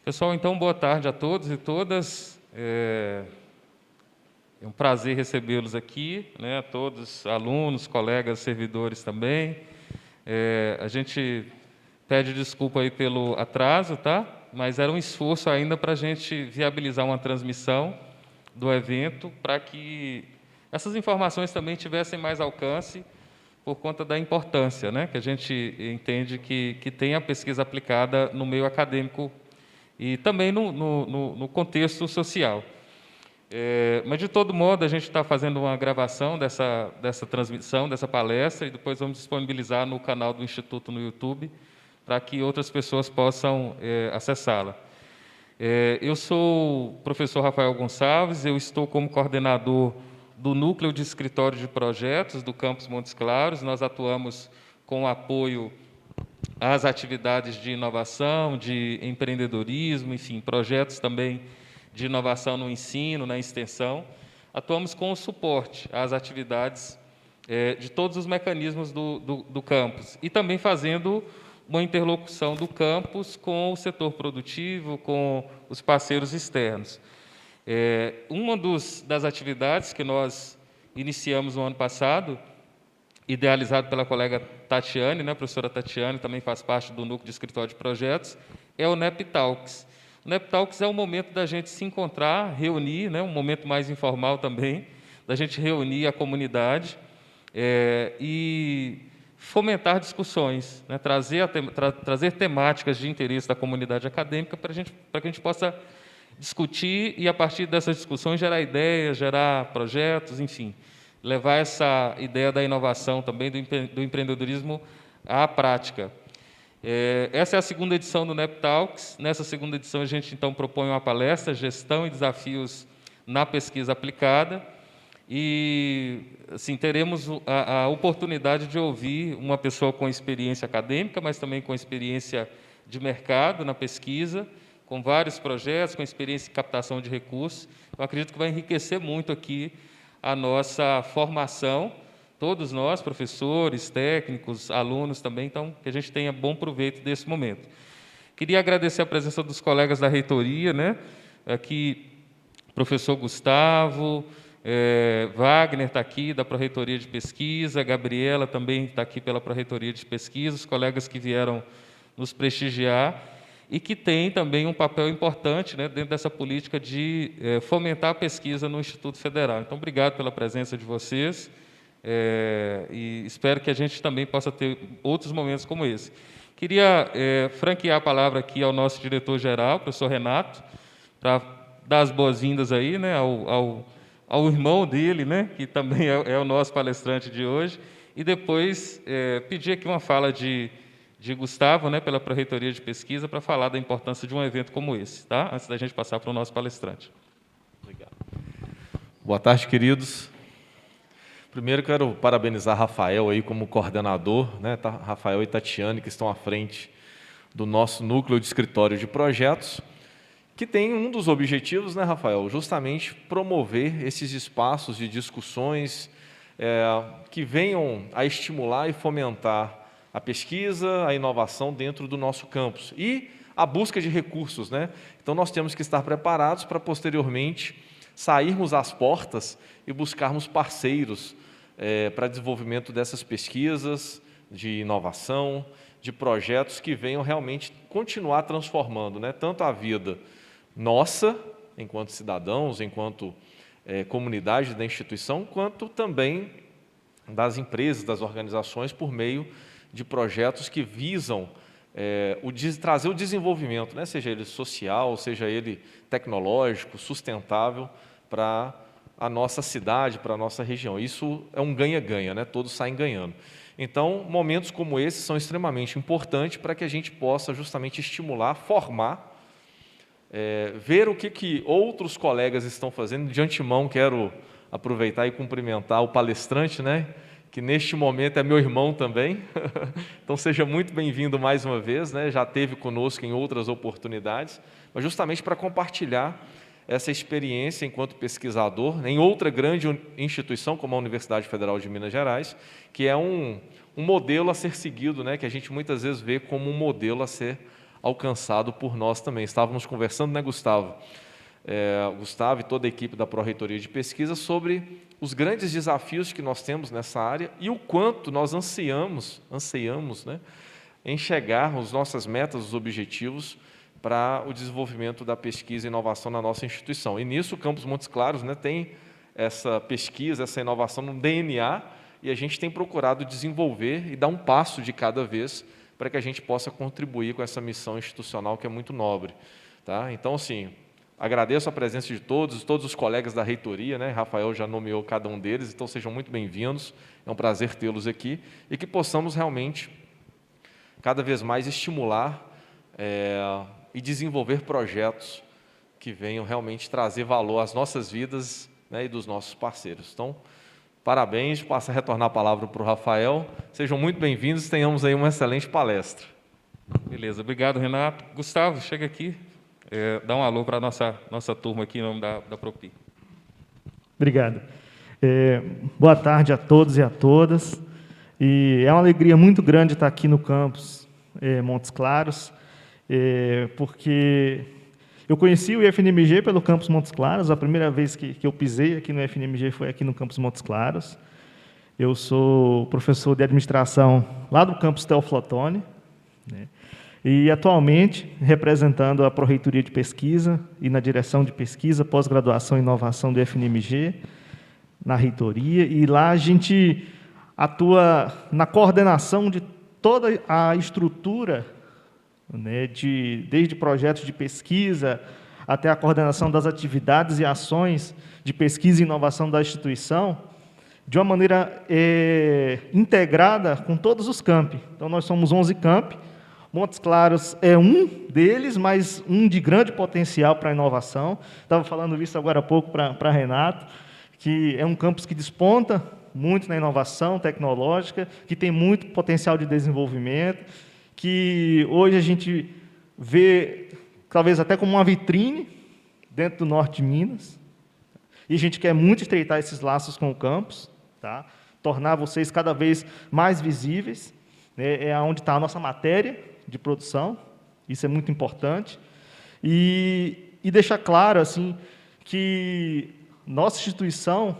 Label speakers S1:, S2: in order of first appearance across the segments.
S1: Pessoal, então, boa tarde a todos e todas. É um prazer recebê-los aqui, né, a todos, alunos, colegas, servidores também. A gente pede desculpa aí pelo atraso, tá? Mas era um esforço ainda para a gente viabilizar uma transmissão do evento, para que essas informações também tivessem mais alcance, por conta da importância, né, que a gente entende que tem a pesquisa aplicada no meio acadêmico e também no contexto social. Mas, de todo modo, a gente está fazendo uma gravação dessa transmissão, dessa palestra, e depois vamos disponibilizar no canal do Instituto no YouTube, para que outras pessoas possam acessá-la. Eu sou o professor Rafael Gonçalves, eu estou como coordenador do Núcleo de Escritório de Projetos do Campus Montes Claros. Nós atuamos com apoio às atividades de inovação, de empreendedorismo, enfim, projetos também de inovação no ensino, na extensão. Atuamos com o suporte às atividades de todos os mecanismos do campus e também fazendo uma interlocução do campus com o setor produtivo, com os parceiros externos. Uma das atividades que nós iniciamos no ano passado, idealizado pela colega Tatiane, né, a professora Tatiane, também faz parte do Núcleo de Escritório de Projetos, é o NEP Talks. O NEP Talks é o momento da gente se encontrar, reunir, né, um momento mais informal também, da gente reunir a comunidade e fomentar discussões, né, trazer temáticas de interesse da comunidade acadêmica para que a gente possa discutir e, a partir dessas discussões, gerar ideias, gerar projetos, enfim, levar essa ideia da inovação também, do empreendedorismo à prática. Essa é a segunda edição do NEP Talks. Nessa segunda edição, a gente, então, propõe uma palestra, Gestão e Desafios na Pesquisa Aplicada, e, assim, teremos a oportunidade de ouvir uma pessoa com experiência acadêmica, mas também com experiência de mercado na pesquisa, com vários projetos, com experiência em captação de recursos. Eu acredito que vai enriquecer muito aqui a nossa formação, todos nós, professores, técnicos, alunos também, então, que a gente tenha bom proveito desse momento. Queria agradecer a presença dos colegas da reitoria, né? Aqui, professor Gustavo, Wagner está aqui, da Pró-Reitoria de Pesquisa, Gabriela também está aqui pela Pró-Reitoria de Pesquisa, os colegas que vieram nos prestigiar, e que tem também um papel importante, né, dentro dessa política de fomentar a pesquisa no Instituto Federal. Então, obrigado pela presença de vocês, e espero que a gente também possa ter outros momentos como esse. Queria franquear a palavra aqui ao nosso diretor-geral, professor Renato, para dar as boas-vindas aí, né, ao irmão dele, né, que também é o nosso palestrante de hoje, e depois pedir aqui uma fala de Gustavo, né, pela Pró-Reitoria de Pesquisa, para falar da importância de um evento como esse, tá? Antes da gente passar para o nosso palestrante.
S2: Obrigado. Boa tarde, queridos. Primeiro, quero parabenizar Rafael aí como coordenador, né, Rafael e Tatiane, que estão à frente do nosso Núcleo de Escritório de Projetos, que tem um dos objetivos, né, Rafael, justamente promover esses espaços de discussões que venham a estimular e fomentar a pesquisa, a inovação dentro do nosso campus e a busca de recursos, né? Então, nós temos que estar preparados para, posteriormente, sairmos às portas e buscarmos parceiros para desenvolvimento dessas pesquisas, de inovação, de projetos que venham realmente continuar transformando, né, tanto a vida nossa, enquanto cidadãos, enquanto comunidade da instituição, quanto também das empresas, das organizações, por meio de projetos que visam trazer o desenvolvimento, né, seja ele social, seja ele tecnológico, sustentável, para a nossa cidade, para a nossa região. Isso é um ganha-ganha, né? Todos saem ganhando. Então, momentos como esses são extremamente importantes para que a gente possa justamente estimular, formar, ver o que outros colegas estão fazendo. De antemão, quero aproveitar e cumprimentar o palestrante, né, que neste momento é meu irmão também. Então, seja muito bem-vindo mais uma vez, né? Já esteve conosco em outras oportunidades, mas justamente para compartilhar essa experiência enquanto pesquisador em outra grande instituição, como a Universidade Federal de Minas Gerais, que é um modelo a ser seguido, né? Que a gente muitas vezes vê como um modelo a ser alcançado por nós também. Estávamos conversando, né, Gustavo? Gustavo e toda a equipe da Pró-Reitoria de Pesquisa sobre os grandes desafios que nós temos nessa área e o quanto nós ansiamos, né, em chegar às nossas metas, os objetivos para o desenvolvimento da pesquisa e inovação na nossa instituição. E nisso o Campus Montes Claros, né, tem essa pesquisa, essa inovação no DNA, e a gente tem procurado desenvolver e dar um passo de cada vez para que a gente possa contribuir com essa missão institucional que é muito nobre. Tá? Então, assim, agradeço a presença de todos os colegas da reitoria, né? Rafael já nomeou cada um deles, então sejam muito bem-vindos, é um prazer tê-los aqui, e que possamos realmente, cada vez mais, estimular e desenvolver projetos que venham realmente trazer valor às nossas vidas, né, e dos nossos parceiros. Então, parabéns, passo a retornar a palavra para o Rafael, sejam muito bem-vindos, tenhamos aí uma excelente palestra.
S1: Beleza, obrigado, Renato. Gustavo, chega aqui, dá um alô para a nossa turma aqui em nome da Propi.
S3: Obrigado. Boa tarde a todos e a todas. E é uma alegria muito grande estar aqui no campus Montes Claros, porque eu conheci o IFNMG pelo campus Montes Claros. A primeira vez que eu pisei aqui no IFNMG foi aqui no campus Montes Claros. Eu sou professor de administração lá do campus Teófilo Otoni, né? E atualmente representando a Pró-Reitoria de Pesquisa e na direção de pesquisa, pós-graduação e inovação do IFNMG, na reitoria, e lá a gente atua na coordenação de toda a estrutura, né, desde projetos de pesquisa até a coordenação das atividades e ações de pesquisa e inovação da instituição, de uma maneira integrada com todos os campi. Então, nós somos 11 campi, Montes Claros é um deles, mas um de grande potencial para a inovação. Estava falando isso agora há pouco para Renato, que é um campus que desponta muito na inovação tecnológica, que tem muito potencial de desenvolvimento, que hoje a gente vê, talvez até como uma vitrine, dentro do norte de Minas, e a gente quer muito estreitar esses laços com o campus, tá? Tornar vocês cada vez mais visíveis, né? É onde está a nossa matéria de produção, isso é muito importante, e deixar claro assim, que nossa instituição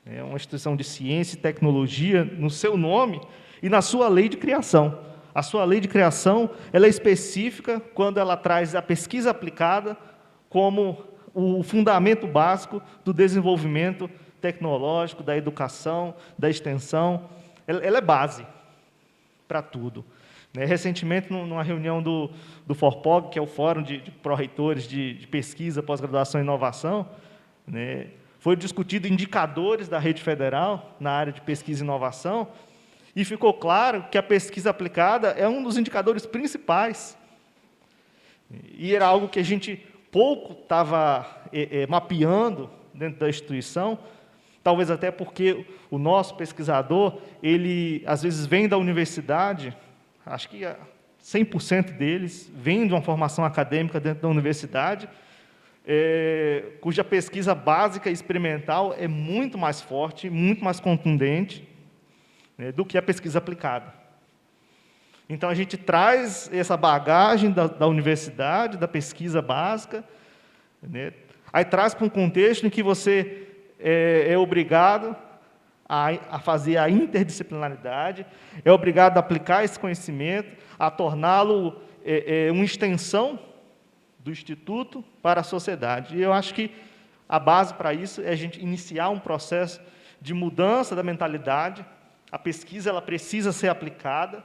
S3: é uma instituição de ciência e tecnologia no seu nome e na sua lei de criação. A sua lei de criação ela é específica quando ela traz a pesquisa aplicada como o fundamento básico do desenvolvimento tecnológico, da educação, da extensão. Ela é base para tudo. Recentemente, numa reunião do FORPOG, que é o Fórum de Pró-Reitores de Pesquisa, Pós-Graduação e Inovação, né, foi discutido indicadores da rede federal na área de pesquisa e inovação, e ficou claro que a pesquisa aplicada é um dos indicadores principais. E era algo que a gente pouco estava mapeando dentro da instituição, talvez até porque o nosso pesquisador, ele às vezes vem da universidade, acho que 100% deles vêm de uma formação acadêmica dentro da universidade, cuja pesquisa básica e experimental é muito mais forte, muito mais contundente, né, do que a pesquisa aplicada. Então, a gente traz essa bagagem da universidade, da pesquisa básica, né, aí traz para um contexto em que você é obrigado a fazer a interdisciplinaridade, é obrigado a aplicar esse conhecimento, a torná-lo uma extensão do Instituto para a sociedade. E eu acho que a base para isso é a gente iniciar um processo de mudança da mentalidade. A pesquisa ela precisa ser aplicada,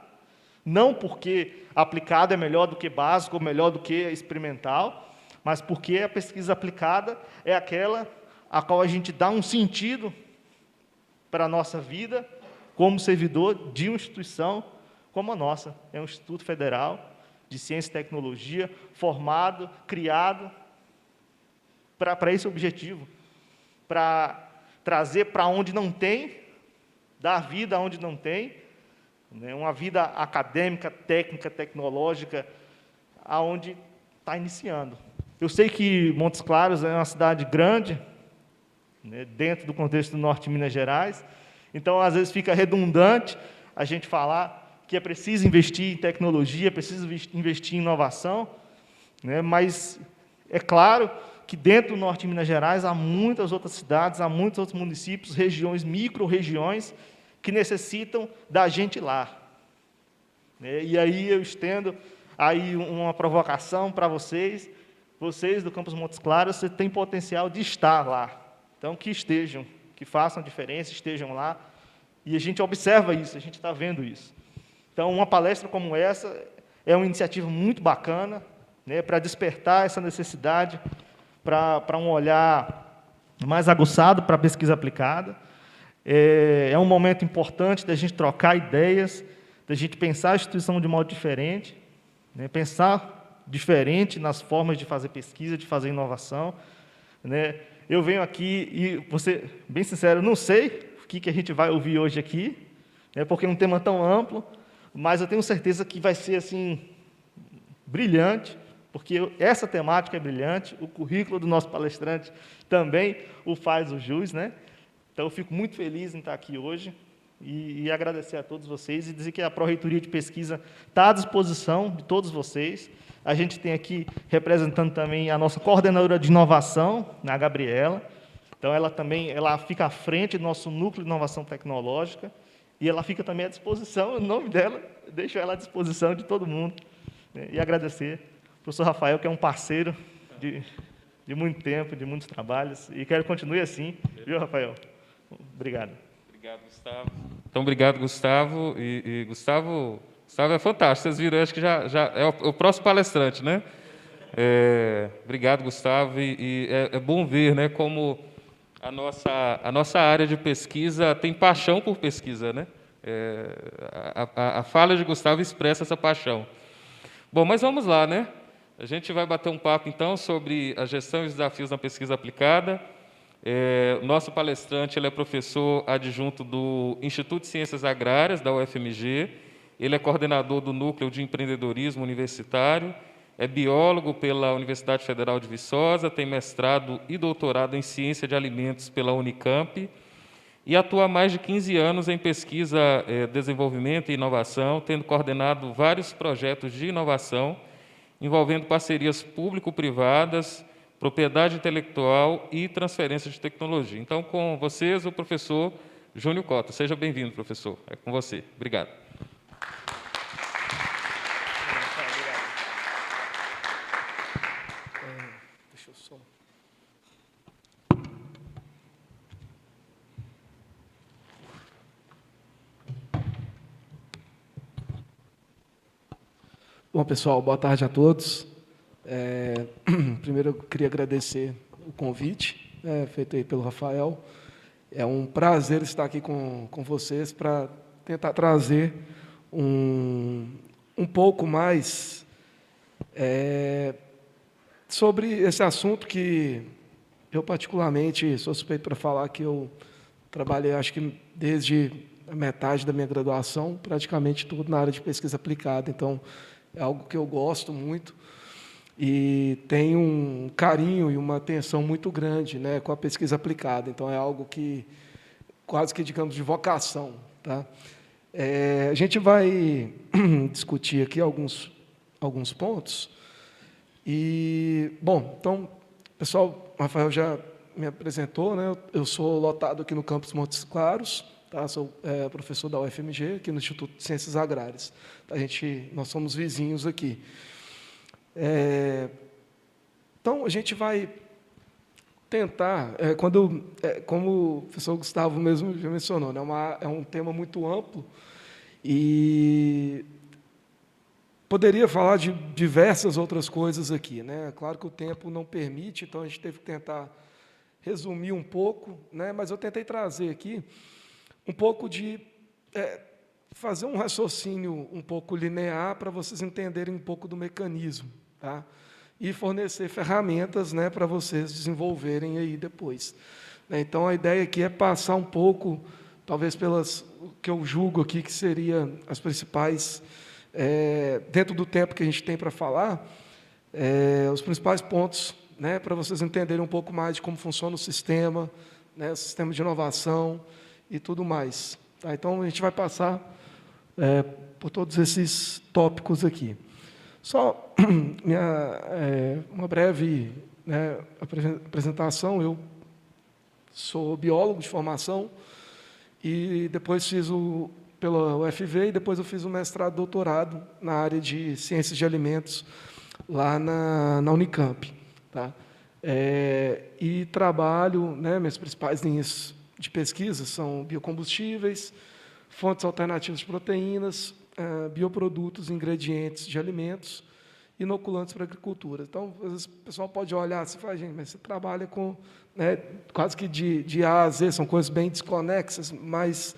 S3: não porque aplicada é melhor do que básico ou melhor do que experimental, mas porque a pesquisa aplicada é aquela a qual a gente dá um sentido para a nossa vida como servidor de uma instituição como a nossa. É um Instituto Federal de Ciência e Tecnologia, formado, criado para esse objetivo, para trazer para onde não tem, dar vida onde não tem, né, uma vida acadêmica, técnica, tecnológica, aonde está iniciando. Eu sei que Montes Claros é uma cidade grande, né, dentro do contexto do norte de Minas Gerais, então, às vezes, fica redundante a gente falar que é preciso investir em tecnologia, é preciso investir em inovação, né? Mas é claro que dentro do norte de Minas Gerais há muitas outras cidades, há muitos outros municípios, regiões, micro-regiões, que necessitam da gente lá, né? E aí eu estendo aí uma provocação para vocês do Campus Montes Claros, vocês têm potencial de estar lá. Então, que estejam, que façam diferença, estejam lá. E a gente observa isso, a gente está vendo isso. Então, uma palestra como essa é uma iniciativa muito bacana, né, para despertar essa necessidade, para um olhar mais aguçado para a pesquisa aplicada. É um momento importante da gente trocar ideias, da gente pensar a instituição de modo diferente, né, pensar diferente nas formas de fazer pesquisa, de fazer inovação, né. Eu venho aqui e, vou ser bem sincero, não sei o que a gente vai ouvir hoje aqui, né, porque é um tema tão amplo, mas eu tenho certeza que vai ser assim brilhante, porque essa temática é brilhante, o currículo do nosso palestrante também o faz o jus, né? Então, eu fico muito feliz em estar aqui hoje e agradecer a todos vocês e dizer que a Pró-Reitoria de Pesquisa está à disposição de todos vocês. A gente tem aqui representando também a nossa coordenadora de inovação, a Gabriela. Então, ela fica à frente do nosso núcleo de inovação tecnológica e ela fica também à disposição, o nome dela, deixo ela à disposição de todo mundo. Né? E agradecer ao professor Rafael, que é um parceiro de muito tempo, de muitos trabalhos, e quero que continue assim, viu, Rafael? Obrigado.
S1: Obrigado, Gustavo. Então, obrigado, Gustavo. E Gustavo é fantástico. Vocês viram, acho que já é o próximo palestrante, né? Obrigado, Gustavo. E é bom ver, né, como a nossa área de pesquisa tem paixão por pesquisa, né? A fala de Gustavo expressa essa paixão. Bom, mas vamos lá, né? A gente vai bater um papo, então, sobre a gestão e os desafios na pesquisa aplicada. O nosso palestrante, ele é professor adjunto do Instituto de Ciências Agrárias, da UFMG, ele é coordenador do Núcleo de Empreendedorismo Universitário, é biólogo pela Universidade Federal de Viçosa, tem mestrado e doutorado em Ciência de Alimentos pela Unicamp e atua há mais de 15 anos em pesquisa, desenvolvimento e inovação, tendo coordenado vários projetos de inovação envolvendo parcerias público-privadas, propriedade intelectual e transferência de tecnologia. Então, com vocês, o professor Júnior Cota. Seja bem-vindo, professor. É com você. Obrigado.
S4: Deixa eu só... Bom, pessoal, boa tarde a todos. Primeiro, eu queria agradecer o convite, feito aí pelo Rafael. É um prazer estar aqui com vocês para tentar trazer um pouco mais sobre esse assunto que eu, particularmente, sou suspeito para falar que eu trabalhei, acho que desde a metade da minha graduação, praticamente tudo na área de pesquisa aplicada. Então, é algo que eu gosto muito e tenho um carinho e uma atenção muito grande, né, com a pesquisa aplicada. Então, é algo que quase que, digamos, de vocação. Tá? A gente vai discutir aqui alguns pontos. E, bom, então, pessoal, o Rafael já me apresentou, né? Eu sou lotado aqui no Campus Montes Claros, tá? Sou professor da UFMG, aqui no Instituto de Ciências Agrárias. Nós somos vizinhos aqui. Então, a gente vai tentar, como o professor Gustavo mesmo já mencionou, né? É um tema muito amplo e poderia falar de diversas outras coisas aqui, né? Claro que o tempo não permite, então a gente teve que tentar resumir um pouco, né? Mas eu tentei trazer aqui um pouco de fazer um raciocínio um pouco linear para vocês entenderem um pouco do mecanismo, tá? E fornecer ferramentas, né, para vocês desenvolverem aí depois. Então, a ideia aqui é passar um pouco, talvez pelas que eu julgo aqui que seria as principais, dentro do tempo que a gente tem para falar, os principais pontos, né, para vocês entenderem um pouco mais de como funciona o sistema, né, o sistema de inovação e tudo mais. Tá? Então, a gente vai passar por todos esses tópicos aqui. Só uma breve, né, apresentação. Eu sou biólogo de formação e depois fiz pela UFV e depois eu fiz um mestrado, doutorado na área de ciências de alimentos lá na Unicamp, tá? E trabalho, né, minhas principais linhas de pesquisa são biocombustíveis, fontes alternativas de proteínas, bioprodutos, ingredientes de alimentos, inoculantes para a agricultura. Então, às vezes, o pessoal pode olhar assim e falar, gente, mas você trabalha com, né, quase que de A a Z, são coisas bem desconexas, mas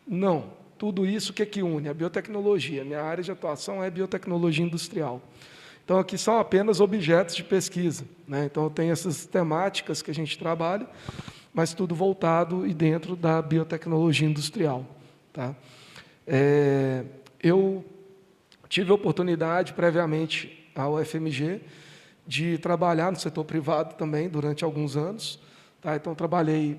S4: não. Tudo isso, o que une? A biotecnologia. Minha área de atuação é biotecnologia industrial. Então, aqui são apenas objetos de pesquisa, né? Então, eu tenho essas temáticas que a gente trabalha, mas tudo voltado e dentro da biotecnologia industrial, tá? Eu tive a oportunidade, previamente ao UFMG, de trabalhar no setor privado também durante alguns anos. Tá? Então, trabalhei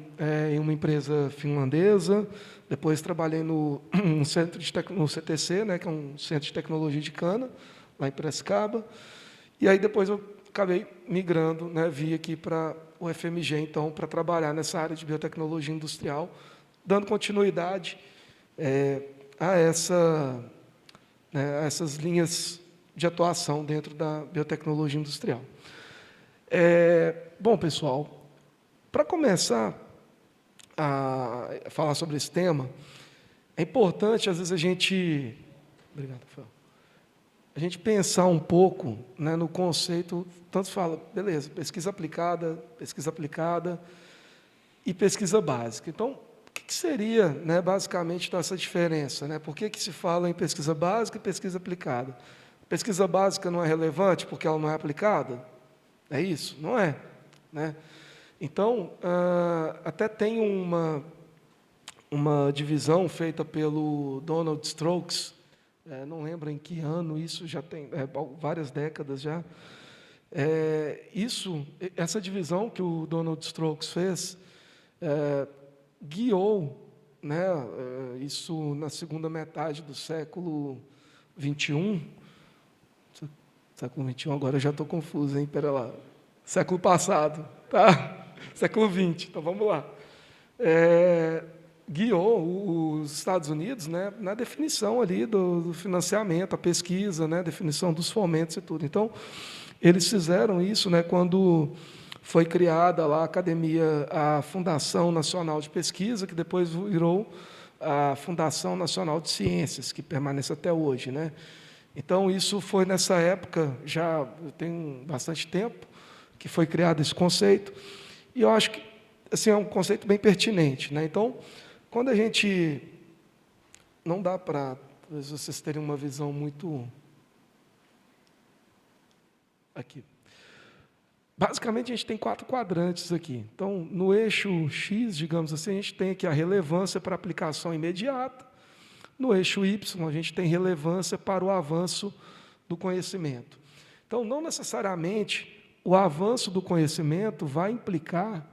S4: em uma empresa finlandesa, depois trabalhei no CTC, né, que é um centro de tecnologia de cana, lá em Piracicaba, e aí depois eu acabei migrando, né, vim aqui para o UFMG, então, para trabalhar nessa área de biotecnologia industrial, dando continuidade a essas linhas de atuação dentro da biotecnologia industrial. Bom, pessoal, para começar a falar sobre esse tema, é importante, às vezes, a gente pensar um pouco, né, no conceito, tanto fala, beleza, pesquisa aplicada e pesquisa básica. Então, o que seria, né, basicamente, essa diferença? Né? Por que se fala em pesquisa básica e pesquisa aplicada? Pesquisa básica não é relevante porque ela não é aplicada? É isso? Não é. Né? Então, até tem uma divisão feita pelo Donald Stokes, não lembro em que ano, isso já tem várias décadas já. Essa divisão que o Donald Stokes fez guiou, né, isso na segunda metade do século XXI. Século XXI, agora eu já estou confuso, hein? Pera lá. Século passado, tá? Século XX, então vamos lá. Guiou os Estados Unidos, né, na definição ali do financiamento, a pesquisa, né, definição dos fomentos e tudo. Então, eles fizeram isso, né, quando foi criada lá a Fundação Nacional de Pesquisa, que depois virou a Fundação Nacional de Ciências, que permanece até hoje, né? Então, isso foi nessa época, já tem bastante tempo, que foi criado esse conceito, e eu acho que assim, é um conceito bem pertinente. Né? Então, quando a gente... Não dá para vocês terem uma visão muito... Aqui. Basicamente, a gente tem 4 quadrantes aqui. Então, no eixo X, digamos assim, a gente tem aqui a relevância para a aplicação imediata. No eixo Y, a gente tem relevância para o avanço do conhecimento. Então, não necessariamente o avanço do conhecimento vai implicar,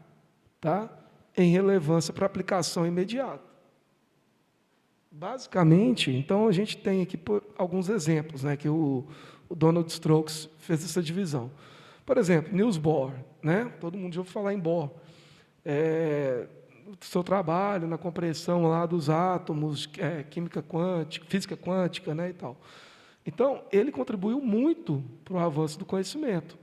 S4: tá, em relevância para a aplicação imediata. Basicamente, então, a gente tem aqui alguns exemplos, né, que o Donald Stokes fez essa divisão. Por exemplo, Niels Bohr, né? Todo mundo já ouviu falar em Bohr. O seu trabalho na compreensão lá dos átomos, química quântica, física quântica, né, e tal. Então, ele contribuiu muito para o avanço do conhecimento,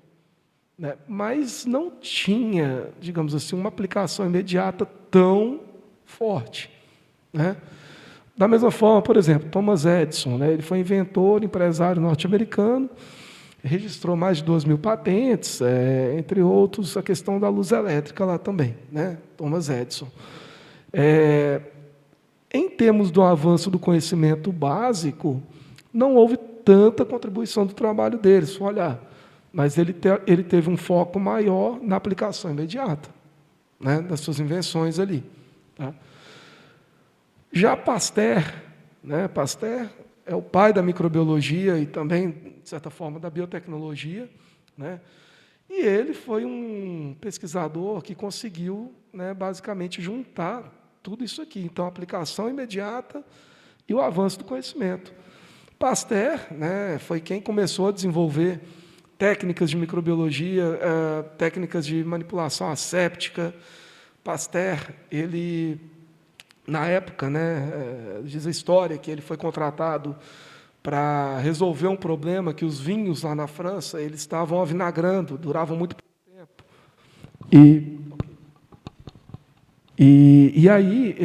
S4: né? Mas não tinha, digamos assim, uma aplicação imediata tão forte, né? Da mesma forma, por exemplo, Thomas Edison, né? Ele foi inventor, empresário norte-americano, registrou mais de 2.000 patentes, entre outros, a questão da luz elétrica lá também, né? Thomas Edison. Em termos do avanço do conhecimento básico, não houve tanta contribuição do trabalho dele, se for olhar, mas ele teve um foco maior na aplicação imediata, né, das suas invenções ali. Tá? Já Pasteur, né, Pasteur é o pai da microbiologia e também, de certa forma, da biotecnologia, né? E ele foi um pesquisador que conseguiu, né, basicamente juntar tudo isso aqui. Então, aplicação imediata e o avanço do conhecimento. Pasteur, né, foi quem começou a desenvolver técnicas de microbiologia, técnicas de manipulação asséptica. Pasteur, ele, na época, né, diz a história que ele foi contratado para resolver um problema que os vinhos lá na França eles estavam avinagrando, duravam muito pouco tempo. E aí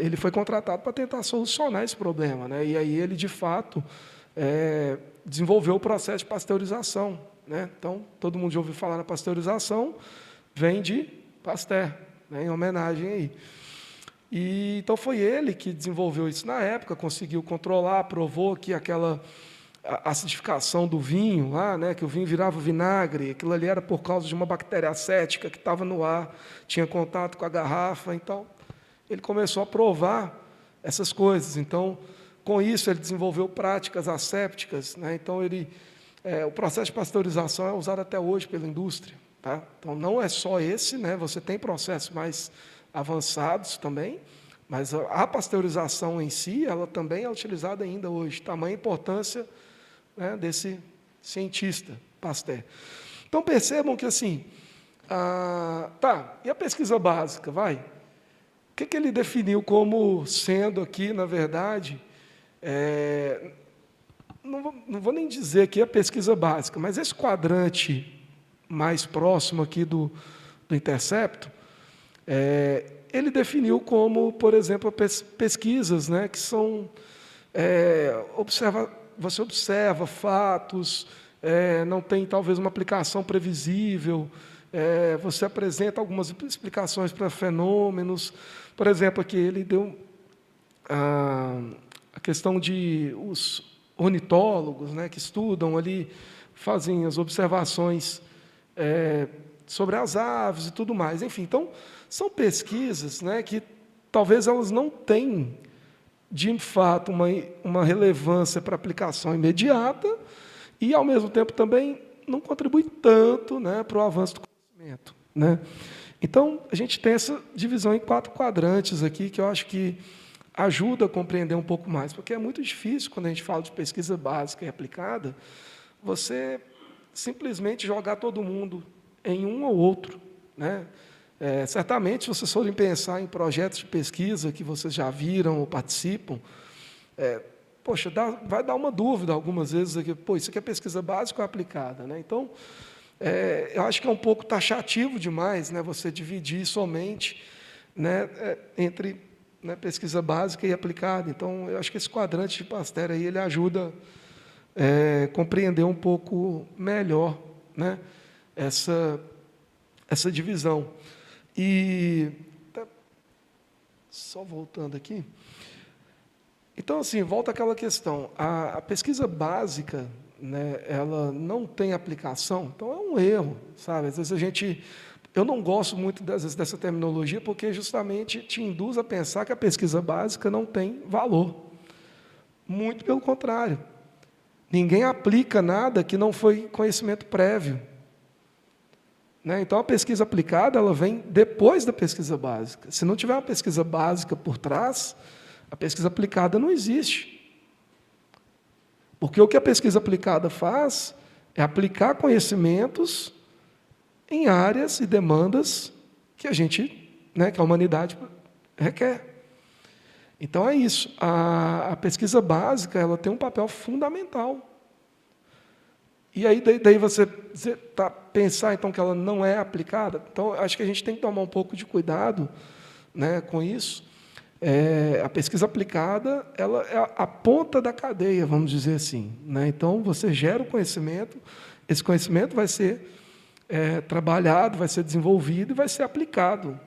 S4: ele foi contratado para tentar solucionar esse problema, né? E aí ele de fato desenvolveu o processo de pasteurização, né? Então todo mundo já ouviu falar na pasteurização, vem de Pasteur, né? Em homenagem aí. E então foi ele que desenvolveu isso na época, conseguiu controlar, provou que aquela acidificação do vinho lá, né, que o vinho virava vinagre, aquilo ali era por causa de uma bactéria acética que estava no ar, tinha contato com a garrafa, então ele começou a provar essas coisas. Então, com isso ele desenvolveu práticas assépticas, né? Então o processo de pasteurização é usado até hoje pela indústria, tá? Então não é só esse, né? Você tem processos mais avançados também, mas a pasteurização em si, ela também é utilizada ainda hoje. Tamanha importância, né, desse cientista, Pasteur. Então, percebam que, assim, e a pesquisa básica, vai? O que ele definiu como sendo aqui, na verdade, não vou nem dizer que é a pesquisa básica, mas esse quadrante mais próximo aqui do Intercepto, ele definiu como, por exemplo, pesquisas, né, que são você observa fatos, não tem talvez uma aplicação previsível, você apresenta algumas explicações para fenômenos. Por exemplo, aqui ele deu a questão de os ornitólogos, né, que estudam ali, fazem as observações sobre as aves e tudo mais. Enfim, então, são pesquisas, né, que talvez elas não tenham, de fato, uma relevância para aplicação imediata e, ao mesmo tempo, também não contribui tanto, né, para o avanço do conhecimento, né? Então, a gente tem essa divisão em 4 quadrantes aqui, que eu acho que ajuda a compreender um pouco mais, porque é muito difícil, quando a gente fala de pesquisa básica e aplicada, você simplesmente jogar todo mundo em um ou outro, né? Certamente, se vocês forem pensar em projetos de pesquisa que vocês já viram ou participam, poxa, vai dar uma dúvida algumas vezes, aqui, isso aqui é pesquisa básica ou aplicada, né? Então, eu acho que é um pouco taxativo demais, né, você dividir somente, né, entre, né, pesquisa básica e aplicada. Então, eu acho que esse quadrante de Pasteur aí, ele ajuda a compreender um pouco melhor, né, essa divisão. E, só voltando aqui, então, assim, volta àquela questão, a pesquisa básica, né, ela não tem aplicação, então é um erro, sabe? Às vezes eu não gosto muito, às vezes, dessa terminologia, porque justamente te induz a pensar que a pesquisa básica não tem valor. Muito pelo contrário. Ninguém aplica nada que não foi conhecimento prévio. Né? Então, a pesquisa aplicada ela vem depois da pesquisa básica. Se não tiver uma pesquisa básica por trás, a pesquisa aplicada não existe. Porque o que a pesquisa aplicada faz é aplicar conhecimentos em áreas e demandas que a gente, né, que a humanidade requer. Então, é isso. A pesquisa básica ela tem um papel fundamental. E aí, daí você pensar, então, que ela não é aplicada. Então, acho que a gente tem que tomar um pouco de cuidado, né, com isso. A pesquisa aplicada ela é a ponta da cadeia, vamos dizer assim, né? Então, você gera o conhecimento, esse conhecimento vai ser trabalhado, vai ser desenvolvido e vai ser aplicado,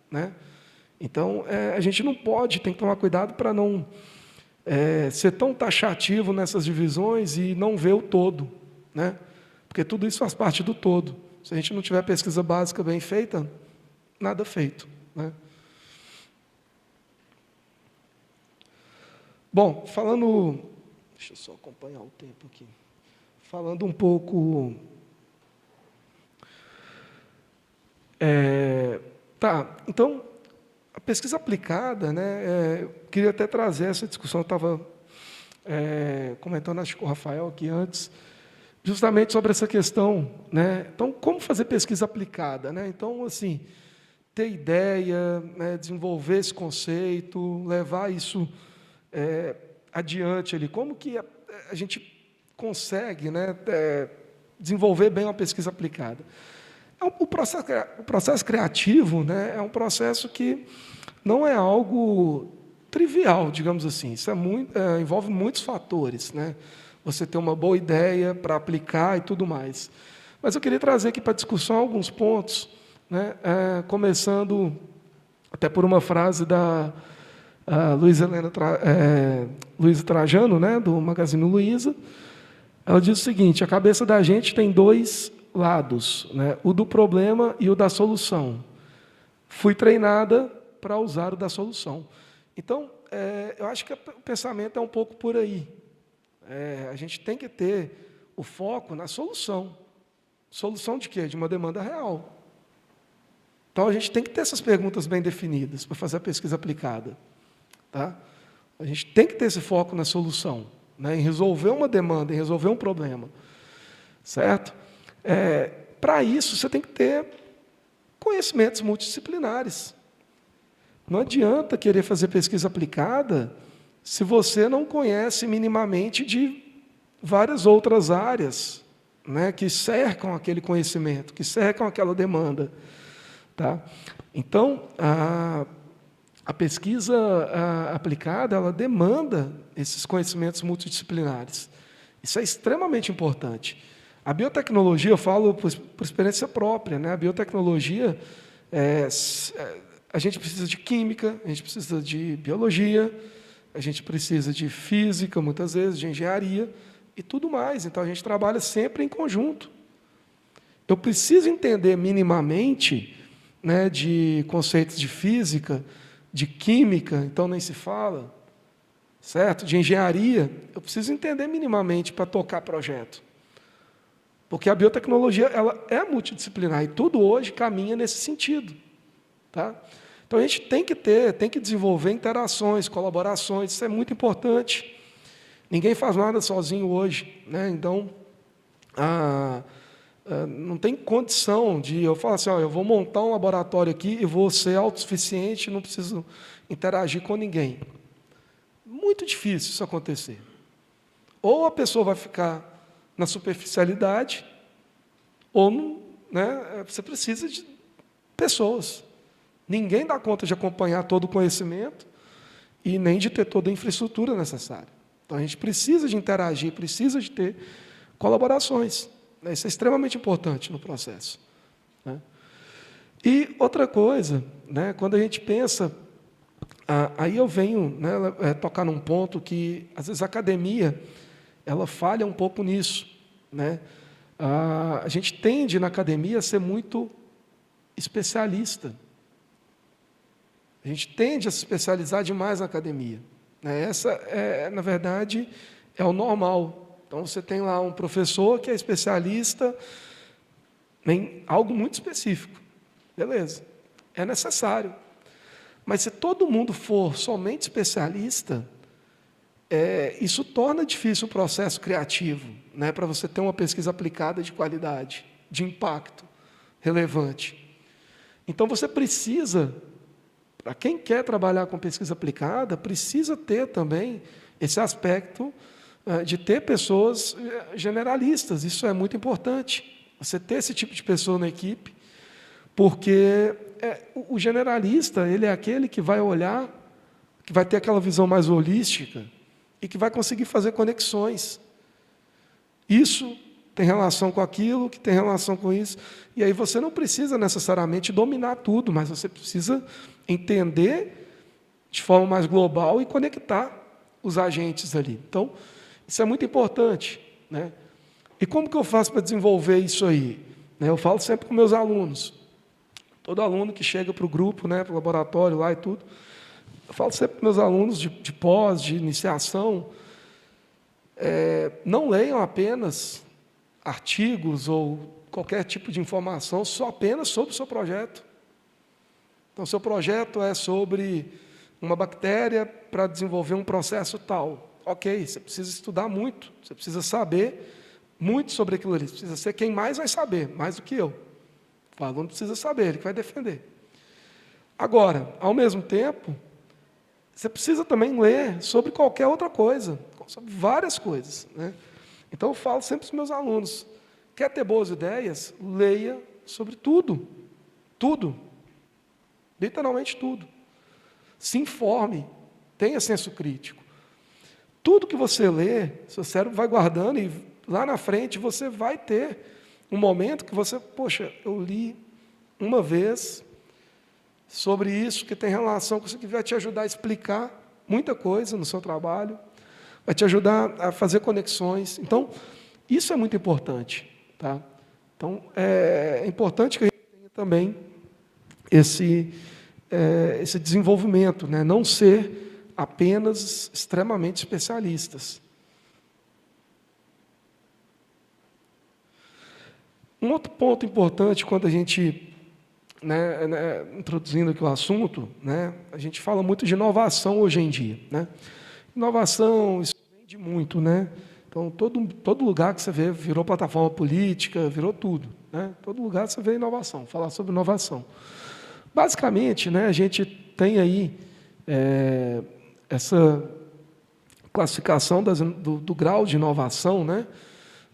S4: né? Então, a gente não pode, tem que tomar cuidado para não ser tão taxativo nessas divisões e não ver o todo, né? Porque tudo isso faz parte do todo. Se a gente não tiver pesquisa básica bem feita, nada feito, né? Bom, deixa eu só acompanhar o tempo aqui. Falando um pouco... então, a pesquisa aplicada, né, queria até trazer essa discussão, eu estava comentando, acho que com o Rafael aqui antes, justamente sobre essa questão, né? Então, como fazer pesquisa aplicada, né? Então, assim, ter ideia, né, desenvolver esse conceito, levar isso adiante ali. Como que a gente consegue, né, desenvolver bem uma pesquisa aplicada? O processo criativo, né, é um processo que não é algo trivial, digamos assim. Isso envolve muitos fatores, né? Você ter uma boa ideia para aplicar e tudo mais. Mas eu queria trazer aqui para discussão alguns pontos, né? Começando até por uma frase da Luísa Trajano, né, do Magazine Luiza. Ela diz o seguinte: a cabeça da gente tem dois lados, né? O do problema e o da solução. Fui treinada para usar o da solução. Então, eu acho que o pensamento é um pouco por aí. A gente tem que ter o foco na solução. Solução de quê? De uma demanda real. Então, a gente tem que ter essas perguntas bem definidas para fazer a pesquisa aplicada. Tá? A gente tem que ter esse foco na solução, né? Em resolver uma demanda, em resolver um problema. Certo? Para isso, você tem que ter conhecimentos multidisciplinares. Não adianta querer fazer pesquisa aplicada se você não conhece minimamente de várias outras áreas, né, que cercam aquele conhecimento, que cercam aquela demanda. Tá? Então, a pesquisa aplicada, ela demanda esses conhecimentos multidisciplinares. Isso é extremamente importante. A biotecnologia, eu falo por experiência própria, né? A biotecnologia, a gente precisa de química, a gente precisa de biologia, a gente precisa de física, muitas vezes, de engenharia e tudo mais. Então, a gente trabalha sempre em conjunto. Eu preciso entender minimamente, né, de conceitos de física, de química, então nem se fala, certo? De engenharia, eu preciso entender minimamente para tocar projeto. Porque a biotecnologia, ela é multidisciplinar e tudo hoje caminha nesse sentido. Tá? Então, a gente tem que desenvolver interações, colaborações, isso é muito importante. Ninguém faz nada sozinho hoje, né? Então, não tem condição de eu falar assim, eu vou montar um laboratório aqui e vou ser autossuficiente, não preciso interagir com ninguém. Muito difícil isso acontecer. Ou a pessoa vai ficar na superficialidade, ou não, né, você precisa de pessoas. Ninguém dá conta de acompanhar todo o conhecimento e nem de ter toda a infraestrutura necessária. Então, a gente precisa de interagir, precisa de ter colaborações. Isso é extremamente importante no processo. Né? E outra coisa, né, quando a gente pensa, aí eu venho, né, tocar num ponto que, às vezes, a academia ela falha um pouco nisso. Né? A gente tende, na academia, a ser muito especialista. A gente tende a se especializar demais na academia. Né? Essa, na verdade, é o normal. Então, você tem lá um professor que é especialista em algo muito específico. Beleza, é necessário. Mas se todo mundo for somente especialista, isso torna difícil o processo criativo, né, para você ter uma pesquisa aplicada de qualidade, de impacto relevante. Então, você precisa, para quem quer trabalhar com pesquisa aplicada, precisa ter também esse aspecto de ter pessoas generalistas. Isso é muito importante, você ter esse tipo de pessoa na equipe, porque o generalista, ele é aquele que vai olhar, que vai ter aquela visão mais holística e que vai conseguir fazer conexões. Isso tem relação com aquilo, que tem relação com isso. E aí você não precisa necessariamente dominar tudo, mas você precisa entender de forma mais global e conectar os agentes ali. Então, isso é muito importante. Né? E como que eu faço para desenvolver isso aí? Eu falo sempre com meus alunos. Todo aluno que chega para o grupo, né, para o laboratório lá e tudo, eu falo sempre para meus alunos de pós, de iniciação, não leiam apenas artigos ou qualquer tipo de informação só apenas sobre o seu projeto. Então, seu projeto é sobre uma bactéria para desenvolver um processo tal. Ok, você precisa estudar muito, você precisa saber muito sobre aquilo ali. Você precisa ser quem mais vai saber, mais do que eu. O aluno precisa saber, ele que vai defender. Agora, ao mesmo tempo, você precisa também ler sobre qualquer outra coisa, sobre várias coisas, né? Então, eu falo sempre para os meus alunos, quer ter boas ideias? Leia sobre tudo. Tudo. Literalmente tudo. Se informe, tenha senso crítico. Tudo que você lê, seu cérebro vai guardando e lá na frente você vai ter um momento que você, poxa, eu li uma vez sobre isso que tem relação com isso, que vai te ajudar a explicar muita coisa no seu trabalho, vai te ajudar a fazer conexões. Então, isso é muito importante, tá? Então, é importante que a gente tenha também esse desenvolvimento, né? Não ser apenas extremamente especialistas. Um outro ponto importante quando a gente, introduzindo aqui o assunto, né, a gente fala muito de inovação hoje em dia, né? Inovação, isso vende muito, né? Então, todo lugar que você vê virou plataforma política, virou tudo, né? Todo lugar você vê inovação, falar sobre inovação. Basicamente, né, a gente tem aí essa classificação do grau de inovação, né?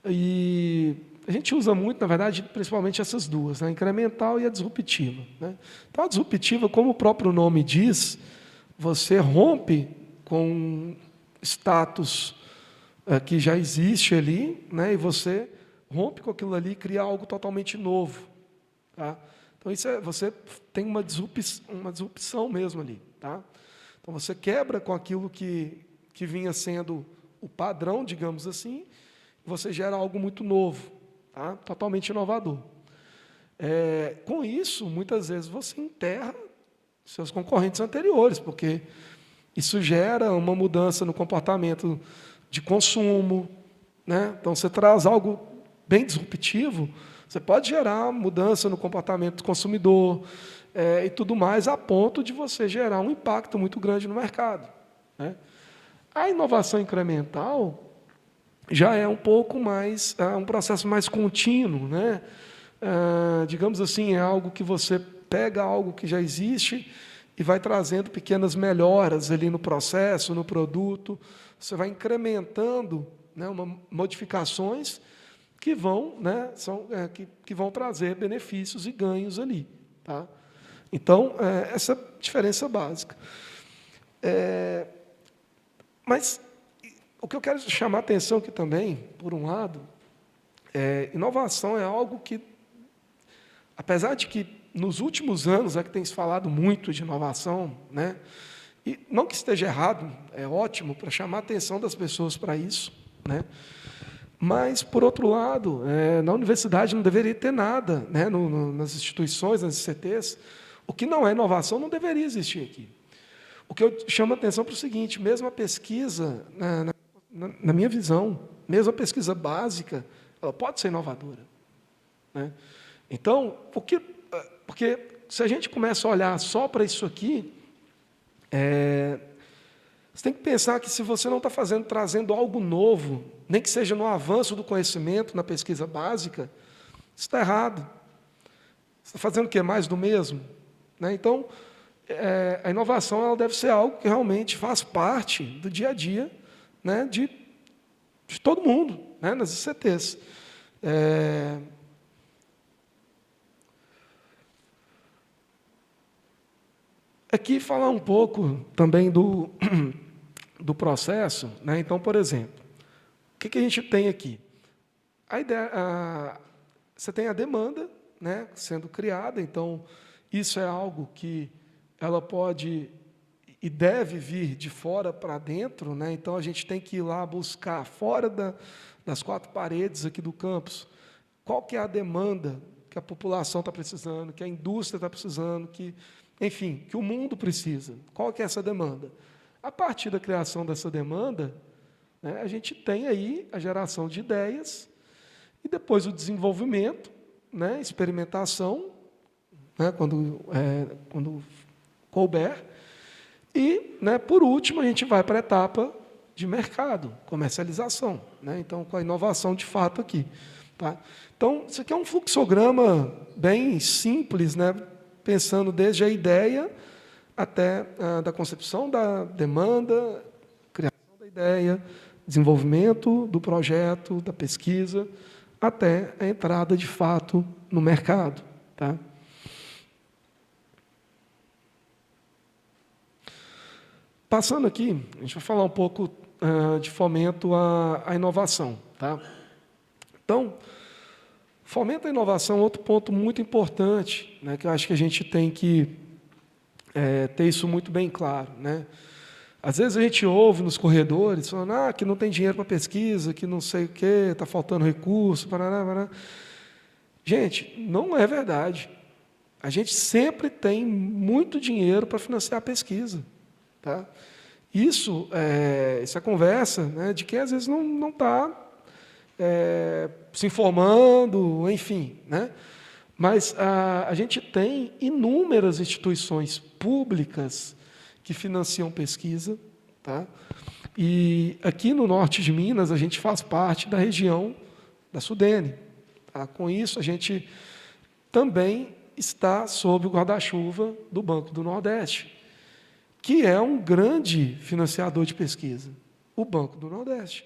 S4: E a gente usa muito, na verdade, principalmente essas duas, né? A incremental e a disruptiva, né? Então, a disruptiva, como o próprio nome diz, você rompe com status que já existe ali, né? E você rompe com aquilo ali e cria algo totalmente novo, tá? Então, você tem uma disrupção mesmo ali, tá? Então, você quebra com aquilo que vinha sendo o padrão, digamos assim, e você gera algo muito novo, tá? Totalmente inovador. Com isso, muitas vezes, você enterra seus concorrentes anteriores, porque isso gera uma mudança no comportamento de consumo, né? Então, você traz algo bem disruptivo, você pode gerar mudança no comportamento do consumidor e tudo mais, a ponto de você gerar um impacto muito grande no mercado, né? A inovação incremental já é um pouco mais, um processo mais contínuo, né? Digamos assim, é algo que você pega algo que já existe e vai trazendo pequenas melhoras ali no processo, no produto, você vai incrementando, né, modificações que vão, né, que vão trazer benefícios e ganhos ali, tá? Então, essa é a diferença básica. Mas o que eu quero chamar a atenção aqui também, por um lado, inovação é algo que, apesar de que nos últimos anos que tem se falado muito de inovação, né, e não que esteja errado, é ótimo para chamar a atenção das pessoas para isso, né? Mas, por outro lado, na universidade não deveria ter nada, né? Nas instituições, nas ICTs, o que não é inovação não deveria existir aqui. O que eu chamo a atenção para o seguinte, mesmo a pesquisa, na minha visão, mesmo a pesquisa básica, ela pode ser inovadora, né? Então, porque se a gente começa a olhar só para isso aqui, você tem que pensar que se você não está trazendo algo novo, nem que seja no avanço do conhecimento, na pesquisa básica, isso está errado. Você está fazendo o quê? Mais do mesmo? Né? Então, a inovação ela deve ser algo que realmente faz parte do dia a dia, né, de todo mundo, né, nas ICTs. Aqui falar um pouco também do processo, né? Então, por exemplo, o que a gente tem aqui? A ideia, você tem a demanda, né, sendo criada, então isso é algo que ela pode e deve vir de fora para dentro, né? Então a gente tem que ir lá buscar fora das quatro paredes aqui do campus qual que é a demanda que a população está precisando, que a indústria está precisando, enfim, que o mundo precisa. Qual que é essa demanda? A partir da criação dessa demanda, né, a gente tem aí a geração de ideias e depois o desenvolvimento, né, experimentação, né, quando couber. E, né, por último, a gente vai para a etapa de mercado, comercialização, né? Então, com a inovação de fato aqui. Tá? Então, isso aqui é um fluxograma bem simples, né? Pensando desde a ideia até da concepção da demanda, criação da ideia, desenvolvimento do projeto, da pesquisa, até a entrada de fato no mercado. Tá? Passando aqui, a gente vai falar um pouco de fomento à inovação. Tá? Então, fomento à inovação é outro ponto muito importante, né, que eu acho que a gente tem que ter isso muito bem claro. Né? Às vezes a gente ouve nos corredores falando que não tem dinheiro para pesquisa, que não sei o quê, está faltando recurso, parará, parará. Gente, não é verdade. A gente sempre tem muito dinheiro para financiar a pesquisa. Tá? Isso é conversa, né, de quem às vezes não está se informando, enfim. Né? Mas a gente tem inúmeras instituições públicas que financiam pesquisa. Tá? E aqui no norte de Minas, a gente faz parte da região da Sudene. Tá? Com isso, a gente também está sob o guarda-chuva do Banco do Nordeste, que é um grande financiador de pesquisa, o Banco do Nordeste.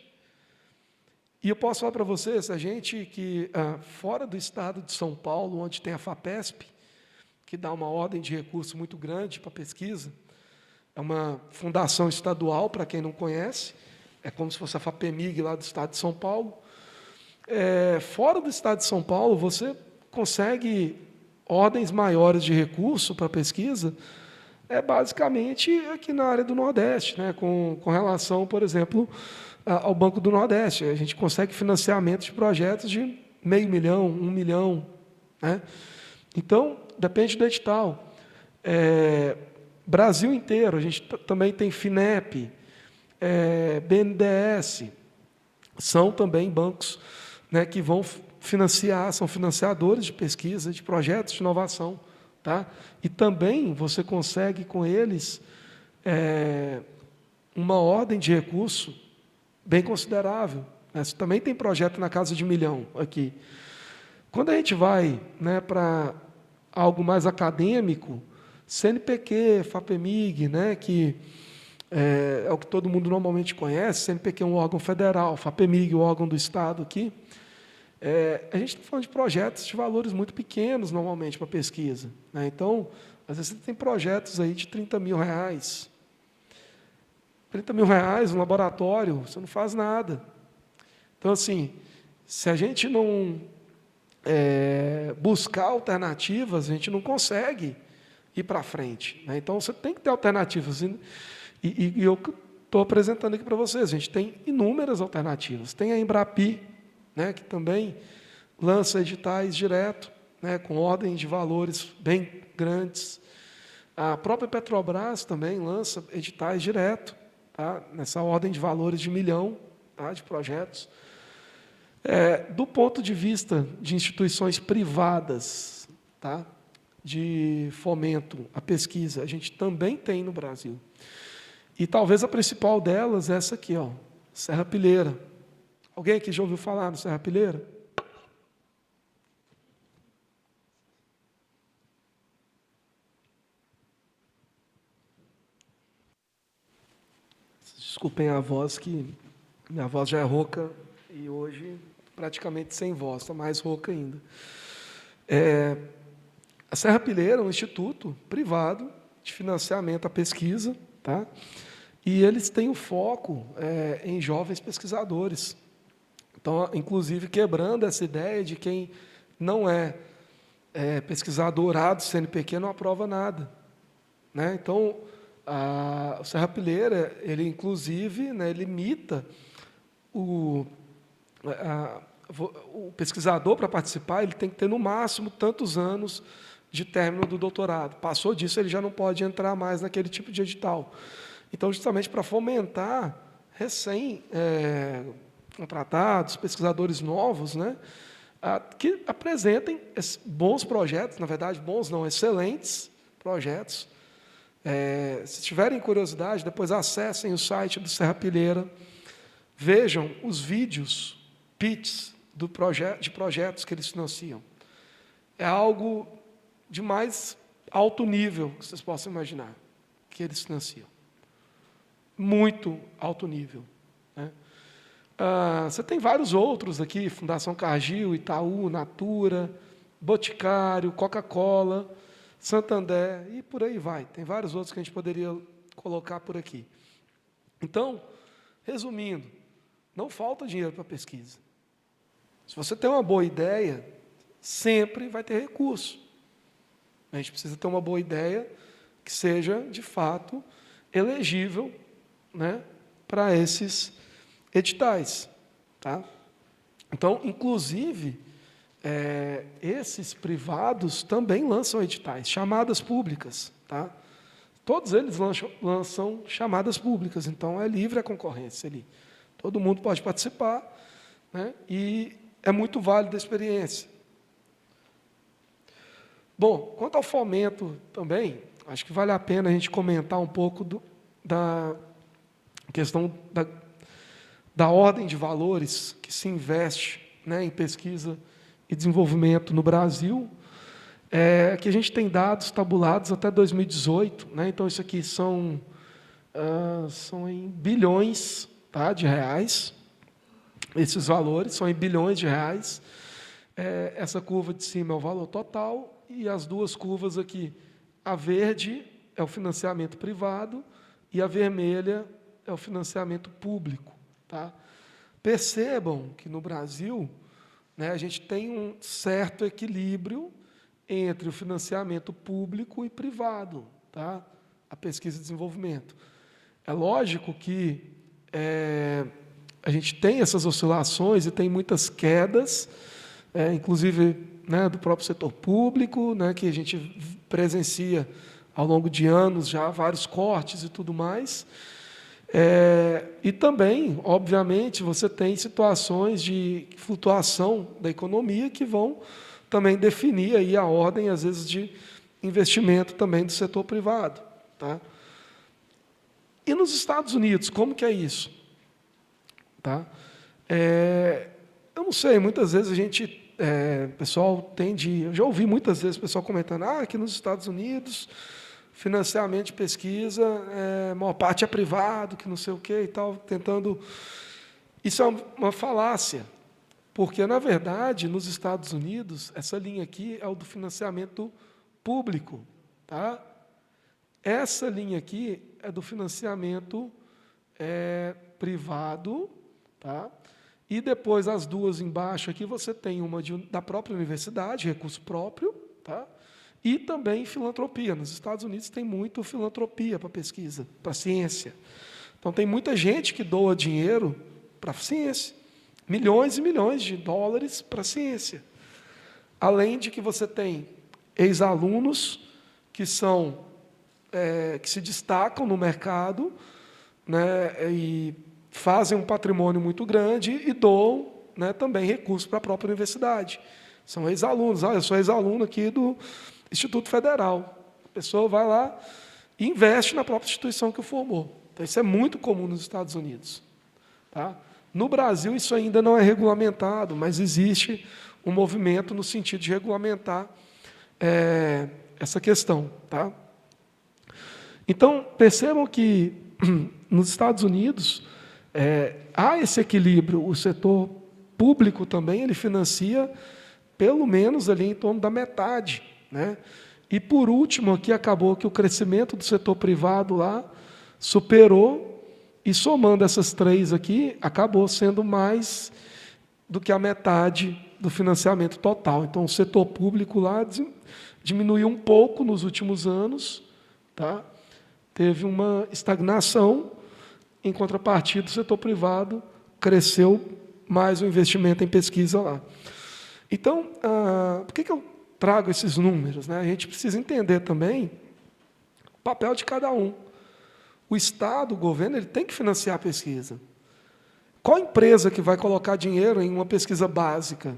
S4: E eu posso falar para vocês, a gente que, fora do estado de São Paulo, onde tem a FAPESP, que dá uma ordem de recurso muito grande para a pesquisa, é uma fundação estadual, para quem não conhece, é como se fosse a FAPEMIG lá do estado de São Paulo. Fora do estado de São Paulo, você consegue ordens maiores de recurso para a pesquisa, basicamente aqui na área do Nordeste, né, com relação, por exemplo, ao Banco do Nordeste. A gente consegue financiamento de projetos de R$500 mil, R$1 milhão. Né? Então, depende do edital. Brasil inteiro, a gente também tem FINEP, BNDES, são também bancos, né, que vão financiar, são financiadores de pesquisa, de projetos de inovação. Tá? E também você consegue com eles uma ordem de recurso bem considerável. Né? Você também tem projeto na casa de R$1 milhão aqui. Quando a gente vai, né, para algo mais acadêmico, CNPq, FAPEMIG, né, que é o que todo mundo normalmente conhece, CNPq é um órgão federal, FAPEMIG, o órgão do Estado aqui, a gente está falando de projetos de valores muito pequenos, normalmente, para pesquisa. Né? Então, às vezes, você tem projetos aí de R$30 mil. R$30 mil, um laboratório, você não faz nada. Então, assim, se a gente não buscar alternativas, a gente não consegue ir para frente. Né? Então, você tem que ter alternativas. E eu estou apresentando aqui para vocês. A gente tem inúmeras alternativas. Tem a Embrapi, né, que também lança editais direto, né, com ordem de valores bem grandes. A própria Petrobras também lança editais direto, tá, nessa ordem de valores de R$1 milhão, tá, de projetos. Do ponto de vista de instituições privadas, tá, de fomento à pesquisa, a gente também tem no Brasil. E talvez a principal delas é essa aqui, Serra Pilheira. Alguém aqui já ouviu falar no Serra Pilheira? Desculpem a voz, que minha voz já é rouca e hoje praticamente sem voz, está mais rouca ainda. A Serra Pilheira é um instituto privado de financiamento à pesquisa, tá? E eles têm o foco em jovens pesquisadores. Então, inclusive, quebrando essa ideia de quem não é pesquisador A do CNPq não aprova nada. Né? Então, o Serra Pilheira, ele, inclusive, né, limita o pesquisador, para participar, ele tem que ter, no máximo, tantos anos de término do doutorado. Passou disso, ele já não pode entrar mais naquele tipo de edital. Então, justamente para fomentar contratados, pesquisadores novos, né, que apresentem bons projetos, na verdade, bons não, excelentes projetos, Se tiverem curiosidade, depois acessem o site do Serrapilheira, vejam os vídeos, pitches de projetos que eles financiam. É algo de mais alto nível que vocês possam imaginar, que eles financiam. Muito alto nível, né? Você tem vários outros aqui, Fundação Cargill, Itaú, Natura, Boticário, Coca-Cola, Santander, e por aí vai. Tem vários outros que a gente poderia colocar por aqui. Então, resumindo, não falta dinheiro para pesquisa. Se você tem uma boa ideia, sempre vai ter recurso. A gente precisa ter uma boa ideia que seja, de fato, elegível, né, para esses editais. Tá? Então, inclusive, esses privados também lançam editais, chamadas públicas. Tá? Todos eles lançam chamadas públicas, então é livre a concorrência ali. Todo mundo pode participar, né, e é muito válida a experiência. Bom, quanto ao fomento também, acho que vale a pena a gente comentar um pouco da questão da ordem de valores que se investe, né, em pesquisa e desenvolvimento no Brasil, que a gente tem dados tabulados até 2018, né, então isso aqui são em bilhões, tá, de reais, esses valores são em bilhões de reais. Essa curva de cima é o valor total, e as duas curvas aqui, a verde é o financiamento privado e a vermelha é o financiamento público. Tá? Percebam que no Brasil, né, a gente tem um certo equilíbrio entre o financiamento público e privado, tá? A pesquisa e desenvolvimento. É lógico que a gente tem essas oscilações e tem muitas quedas, inclusive, né, do próprio setor público, né, que a gente presencia ao longo de anos já vários cortes e tudo mais. E também, obviamente, você tem situações de flutuação da economia que vão também definir aí a ordem, às vezes, de investimento também do setor privado. Tá? E nos Estados Unidos, como que é isso? Tá? Eu não sei, muitas vezes o pessoal eu já ouvi muitas vezes o pessoal comentando, aqui nos Estados Unidos, financiamento de pesquisa, a maior parte é privado, que não sei o quê e tal, tentando... Isso é uma falácia, porque, na verdade, nos Estados Unidos, essa linha aqui é o do financiamento público. Tá? Essa linha aqui é do financiamento privado, tá? E depois as duas embaixo aqui você tem uma da própria universidade, recurso próprio, tá? E também filantropia. Nos Estados Unidos tem muito filantropia para pesquisa, para ciência. Então tem muita gente que doa dinheiro para a ciência, milhões e milhões de dólares para a ciência. Além de que você tem ex-alunos que que se destacam no mercado, né, e fazem um patrimônio muito grande e doam, né, também recursos para a própria universidade. São ex-alunos. Eu sou ex-aluno aqui do Instituto Federal. A pessoa vai lá e investe na própria instituição que o formou. Então, isso é muito comum nos Estados Unidos. Tá? No Brasil, isso ainda não é regulamentado, mas existe um movimento no sentido de regulamentar essa questão. Tá? Então, percebam que nos Estados Unidos há esse equilíbrio. O setor público também ele financia pelo menos ali em torno da metade, né? E por último aqui acabou que o crescimento do setor privado lá superou, e somando essas três aqui acabou sendo mais do que a metade do financiamento total. Então o setor público lá diminuiu um pouco nos últimos anos, tá? Teve uma estagnação. Em contrapartida, o setor privado cresceu mais o investimento em pesquisa lá. Então, por que eu trago esses números? Né? A gente precisa entender também o papel de cada um. O Estado, o governo, ele tem que financiar a pesquisa. Qual empresa que vai colocar dinheiro em uma pesquisa básica?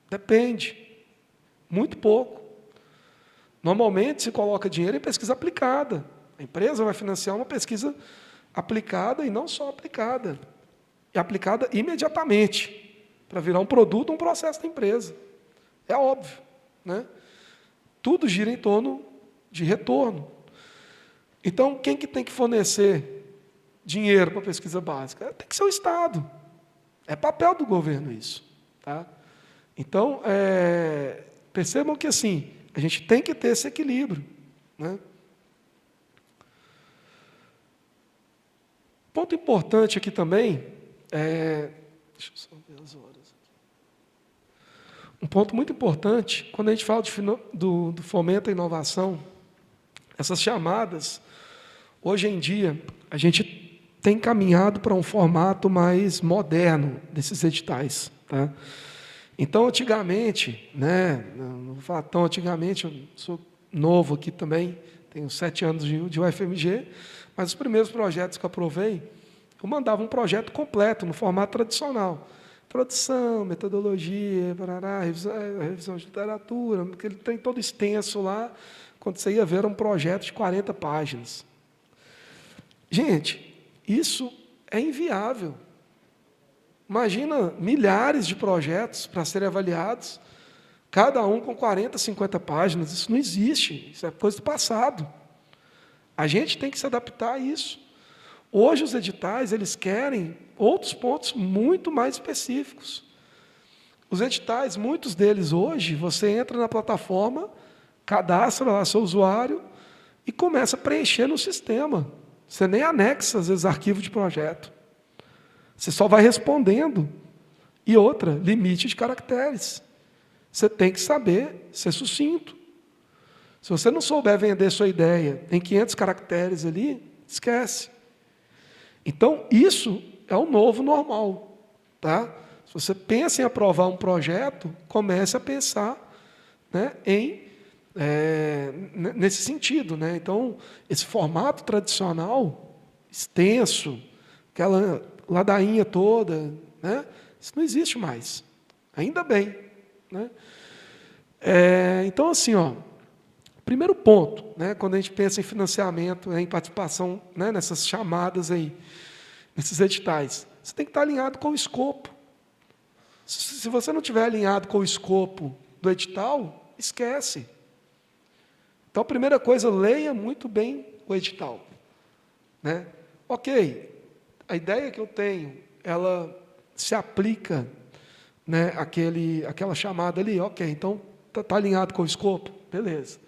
S4: Depende. Muito pouco. Normalmente, se coloca dinheiro em pesquisa aplicada. A empresa vai financiar uma pesquisa aplicada e não só aplicada, e aplicada imediatamente, para virar um produto, um processo da empresa. É óbvio, né? Tudo gira em torno de retorno. Então, quem que tem que fornecer dinheiro para a pesquisa básica? Tem que ser o Estado. É papel do governo isso. Tá? Então, percebam que assim, a gente tem que ter esse equilíbrio. Né? Ponto importante aqui também deixa eu só ver as horas. Um ponto muito importante, quando a gente fala do fomento à inovação, essas chamadas, hoje em dia, a gente tem caminhado para um formato mais moderno desses editais. Tá? Então, antigamente, né, não vou falar tão antigamente, eu sou novo aqui também, tenho 7 anos de UFMG, mas os primeiros projetos que eu aprovei, eu mandava um projeto completo, no formato tradicional. Introdução, metodologia, revisão de literatura, aquele trem todo extenso lá, quando você ia ver, era um projeto de 40 páginas. Gente, isso é inviável. Imagina milhares de projetos para serem avaliados, cada um com 40, 50 páginas. Isso não existe, isso é coisa do passado. A gente tem que se adaptar a isso. Hoje, os editais, eles querem outros pontos muito mais específicos. Os editais, muitos deles hoje, você entra na plataforma, cadastra lá seu usuário e começa a preencher no sistema. Você nem anexa, às vezes, arquivo de projeto. Você só vai respondendo. E outra, limite de caracteres. Você tem que saber ser sucinto. Se você não souber vender sua ideia em 500 caracteres ali, esquece. Então, isso é o novo normal. Tá? Se você pensa em aprovar um projeto, comece a pensar, né, nesse sentido. Né? Então, esse formato tradicional, extenso, aquela ladainha toda, né? Isso não existe mais. Ainda bem. Né? Então, assim, primeiro ponto, né, quando a gente pensa em financiamento, em participação, né, nessas chamadas aí, nesses editais, você tem que estar alinhado com o escopo. Se você não estiver alinhado com o escopo do edital, esquece. Então, a primeira coisa, leia muito bem o edital. Né? Ok, a ideia que eu tenho, ela se aplica, né, aquela chamada ali, ok, então está alinhado com o escopo? Beleza.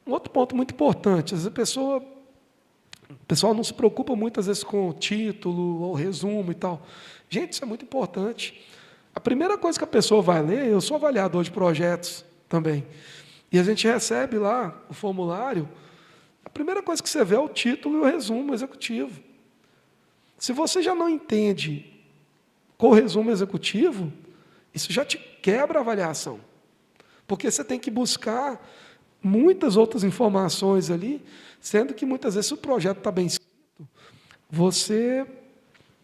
S4: Um outro ponto muito importante, às vezes o pessoal não se preocupa muitas vezes com o título ou resumo e tal. Gente, isso é muito importante. A primeira coisa que a pessoa vai ler, eu sou avaliador de projetos também, e a gente recebe lá o formulário, a primeira coisa que você vê é o título e o resumo executivo. Se você já não entende com o resumo executivo, isso já te quebra a avaliação. Porque você tem que buscar muitas outras informações ali, sendo que muitas vezes, se o projeto está bem escrito, você,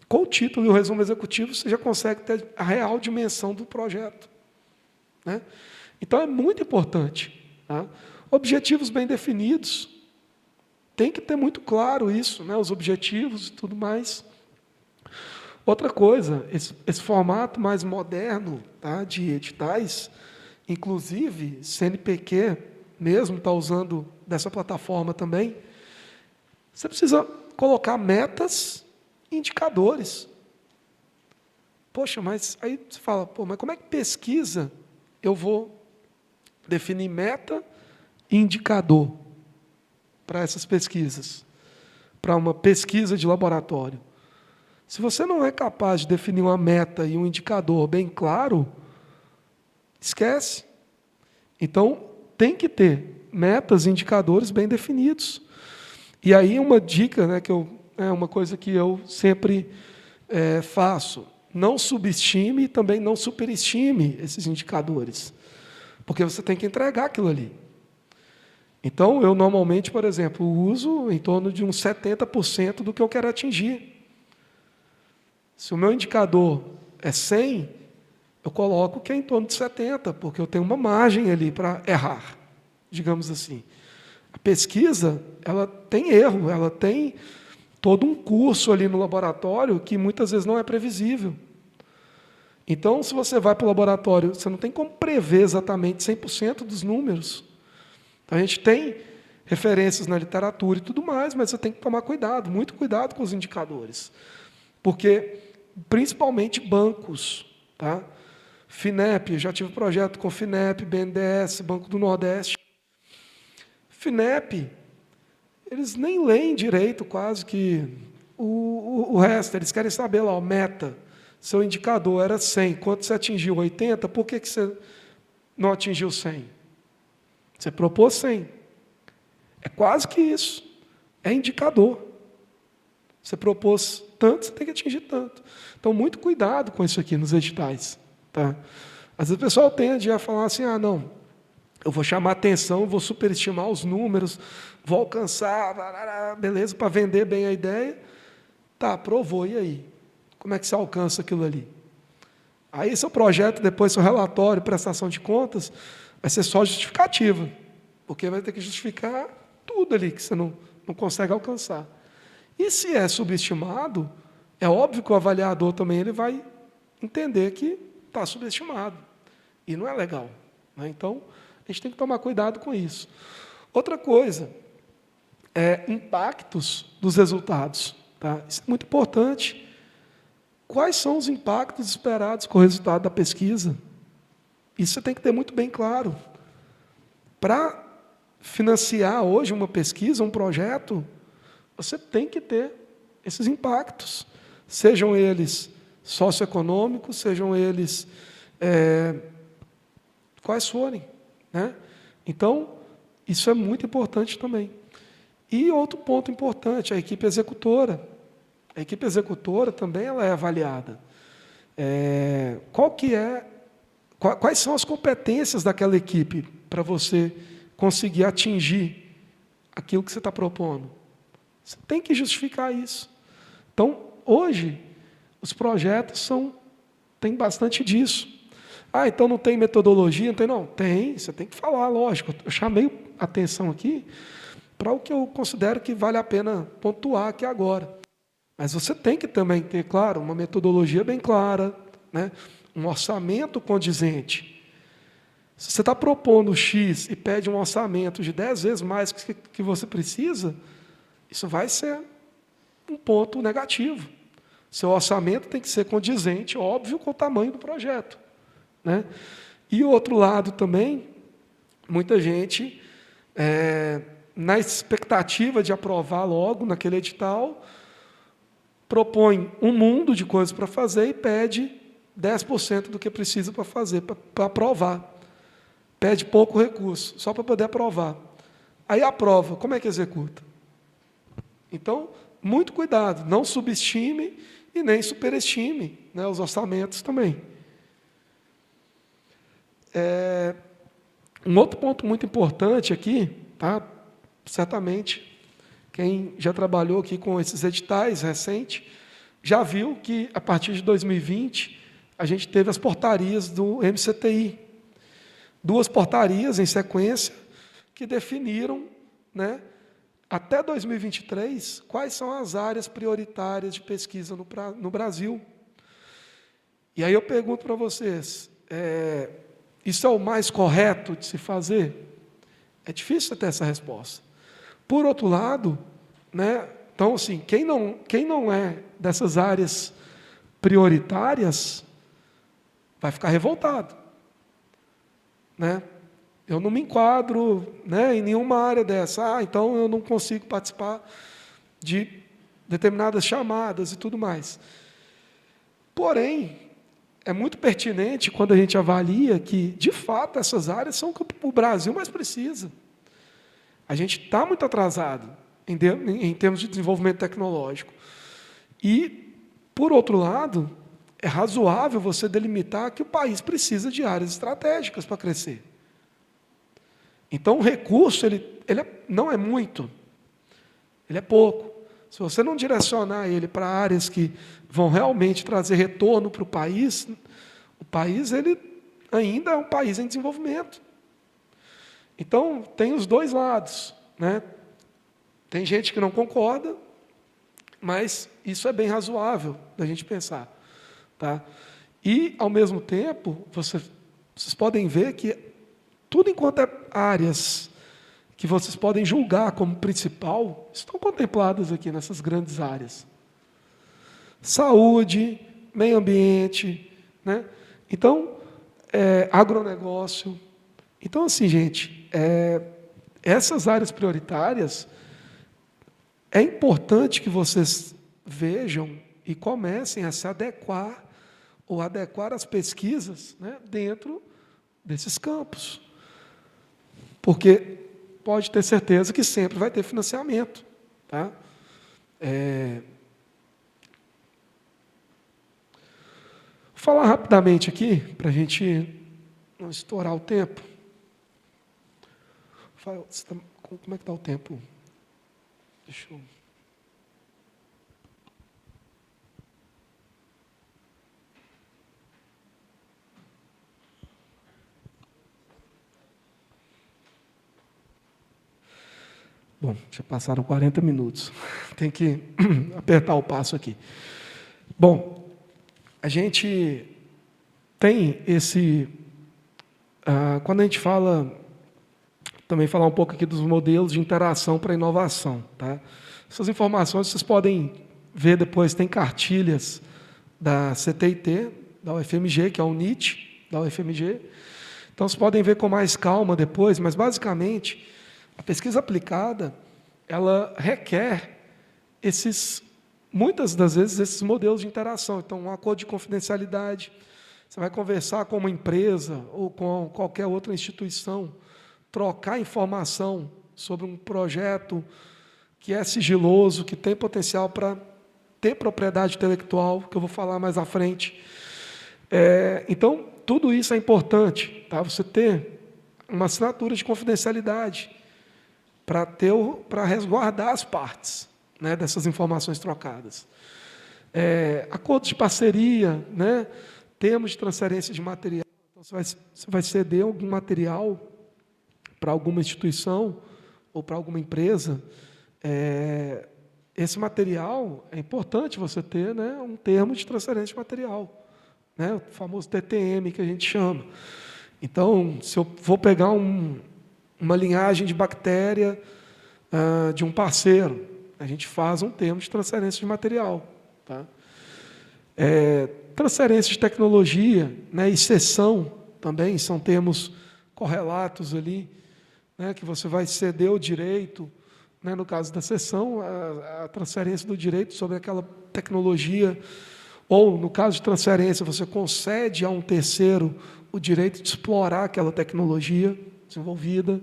S4: com o título e o resumo executivo, você já consegue ter a real dimensão do projeto. Né? Então, é muito importante. Tá? Objetivos bem definidos. Tem que ter muito claro isso, né? Os objetivos e tudo mais. Outra coisa, esse formato mais moderno, tá, de editais, inclusive, CNPq mesmo está usando dessa plataforma também, você precisa colocar metas e indicadores. Poxa, mas aí você fala, mas como é que pesquisa eu vou definir meta e indicador para essas pesquisas, para uma pesquisa de laboratório? Se você não é capaz de definir uma meta e um indicador bem claro, esquece. Então, tem que ter metas e indicadores bem definidos. E aí, uma dica, né, uma coisa que eu sempre faço, não subestime e também não superestime esses indicadores, porque você tem que entregar aquilo ali. Então, eu normalmente, por exemplo, uso em torno de uns 70% do que eu quero atingir. Se o meu indicador é 100, eu coloco que é em torno de 70, porque eu tenho uma margem ali para errar, digamos assim. A pesquisa, ela tem erro, ela tem todo um curso ali no laboratório que muitas vezes não é previsível. Então, se você vai para o laboratório, você não tem como prever exatamente 100% dos números. Então, a gente tem referências na literatura e tudo mais, mas você tem que tomar cuidado, muito cuidado com os indicadores. Porque, principalmente bancos, tá? FINEP, já tive projeto com FINEP, BNDES, Banco do Nordeste. FINEP, eles nem leem direito quase que o resto, eles querem saber lá, o meta, seu indicador era 100, quando você atingiu 80, por que você não atingiu 100? Você propôs 100. É quase que isso, é indicador. Você propôs tanto, você tem que atingir tanto. Então, muito cuidado com isso aqui nos editais. Tá? Às vezes o pessoal tende a falar assim, não, eu vou chamar atenção, vou superestimar os números, vou alcançar, beleza, para vender bem a ideia. Tá, aprovou, e aí? Como é que você alcança aquilo ali? Aí seu projeto, depois seu relatório, prestação de contas, vai ser só justificativa, porque vai ter que justificar tudo ali que você não consegue alcançar. E se é subestimado, é óbvio que o avaliador também ele vai entender que está subestimado. E não é legal. Né? Então, a gente tem que tomar cuidado com isso. Outra coisa, impactos dos resultados. Tá? Isso é muito importante. Quais são os impactos esperados com o resultado da pesquisa? Isso você tem que ter muito bem claro. Para financiar hoje uma pesquisa, um projeto, você tem que ter esses impactos. Sejam eles socioeconômicos, sejam eles quais forem. Né? Então, isso é muito importante também. E outro ponto importante, a equipe executora. A equipe executora também ela é avaliada. Quais são as competências daquela equipe para você conseguir atingir aquilo que você está propondo? Você tem que justificar isso. Então, hoje, os projetos têm bastante disso. Então não tem metodologia? Não tem, não. Tem, você tem que falar, lógico. Eu chamei a atenção aqui para o que eu considero que vale a pena pontuar aqui agora. Mas você tem que também ter, claro, uma metodologia bem clara, né? Um orçamento condizente. Se você está propondo X e pede um orçamento de 10 vezes mais que você precisa, isso vai ser um ponto negativo. Seu orçamento tem que ser condizente, óbvio, com o tamanho do projeto. Né? E o outro lado também, muita gente, na expectativa de aprovar logo naquele edital, propõe um mundo de coisas para fazer e pede 10% do que precisa para fazer, para aprovar. Pede pouco recurso, só para poder aprovar. Aí aprova, como é que executa? Então, muito cuidado, não subestime e nem superestime, né, os orçamentos também. Um outro ponto muito importante aqui, tá? Certamente, quem já trabalhou aqui com esses editais recentes, já viu que, a partir de 2020, a gente teve as portarias do MCTI. 2 portarias em sequência que definiram, né, até 2023, quais são as áreas prioritárias de pesquisa no Brasil. E aí eu pergunto para vocês, isso é o mais correto de se fazer? É difícil ter essa resposta. Por outro lado, né, então, assim, quem não é dessas áreas prioritárias vai ficar revoltado. Né? Eu não me enquadro, né, em nenhuma área dessa. Então eu não consigo participar de determinadas chamadas e tudo mais. Porém, é muito pertinente quando a gente avalia que, de fato, essas áreas são o que o Brasil mais precisa. A gente está muito atrasado em termos de desenvolvimento tecnológico. E, por outro lado, é razoável você delimitar que o país precisa de áreas estratégicas para crescer. Então, o recurso ele não é muito, ele é pouco. Se você não direcionar ele para áreas que vão realmente trazer retorno para o país ele ainda é um país em desenvolvimento. Então, tem os dois lados. né? Tem gente que não concorda, mas isso é bem razoável da gente pensar. Tá? E, ao mesmo tempo, vocês podem ver que tudo enquanto é áreas que vocês podem julgar como principal, estão contempladas aqui nessas grandes áreas. Saúde, meio ambiente, né? Então, agronegócio. Então, assim, gente, essas áreas prioritárias, é importante que vocês vejam e comecem a se adequar ou adequar as pesquisas, né, dentro desses campos. Porque pode ter certeza que sempre vai ter financiamento. Tá? Vou falar rapidamente aqui, para a gente não estourar o tempo. Como é que está o tempo? Deixa eu... Bom, já passaram 40 minutos. Tem que apertar o passo aqui. Bom, a gente tem esse... quando a gente fala... Também falar um pouco aqui dos modelos de interação para inovação. Tá? Essas informações vocês podem ver depois, tem cartilhas da CTIT, da UFMG, que é o NIT, da UFMG. Então, vocês podem ver com mais calma depois, mas, basicamente, a pesquisa aplicada, ela requer muitas das vezes, esses modelos de interação. Então, um acordo de confidencialidade, você vai conversar com uma empresa ou com qualquer outra instituição, trocar informação sobre um projeto que é sigiloso, que tem potencial para ter propriedade intelectual, que eu vou falar mais à frente. Então, tudo isso é importante, tá? Você ter uma assinatura de confidencialidade para resguardar as partes, né, dessas informações trocadas. Acordos de parceria, né, termos de transferência de material. Então, você vai ceder algum material para alguma instituição ou para alguma empresa. Esse material, é importante você ter, né, um termo de transferência de material, né, o famoso TTM, que a gente chama. Então, se eu vou pegar uma linhagem de bactéria de um parceiro, a gente faz um termo de transferência de material. Tá? Transferência de tecnologia, né, e cessão também são termos correlatos ali, né, que você vai ceder o direito, né, no caso da cessão, a transferência do direito sobre aquela tecnologia, ou, no caso de transferência, você concede a um terceiro o direito de explorar aquela tecnologia desenvolvida.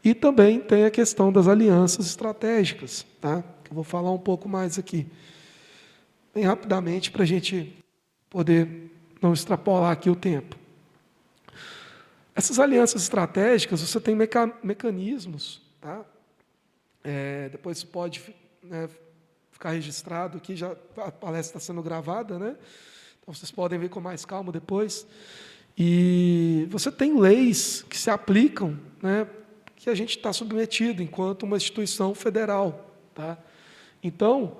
S4: E também tem a questão das alianças estratégicas, tá? Que eu vou falar um pouco mais aqui. Bem rapidamente, para a gente poder não extrapolar aqui o tempo. Essas alianças estratégicas, você tem mecanismos, tá? Depois pode, né, ficar registrado aqui, já a palestra está sendo gravada, né? Então vocês podem ver com mais calma depois. E você tem leis que se aplicam, né, que a gente está submetido enquanto uma instituição federal. Tá? Então,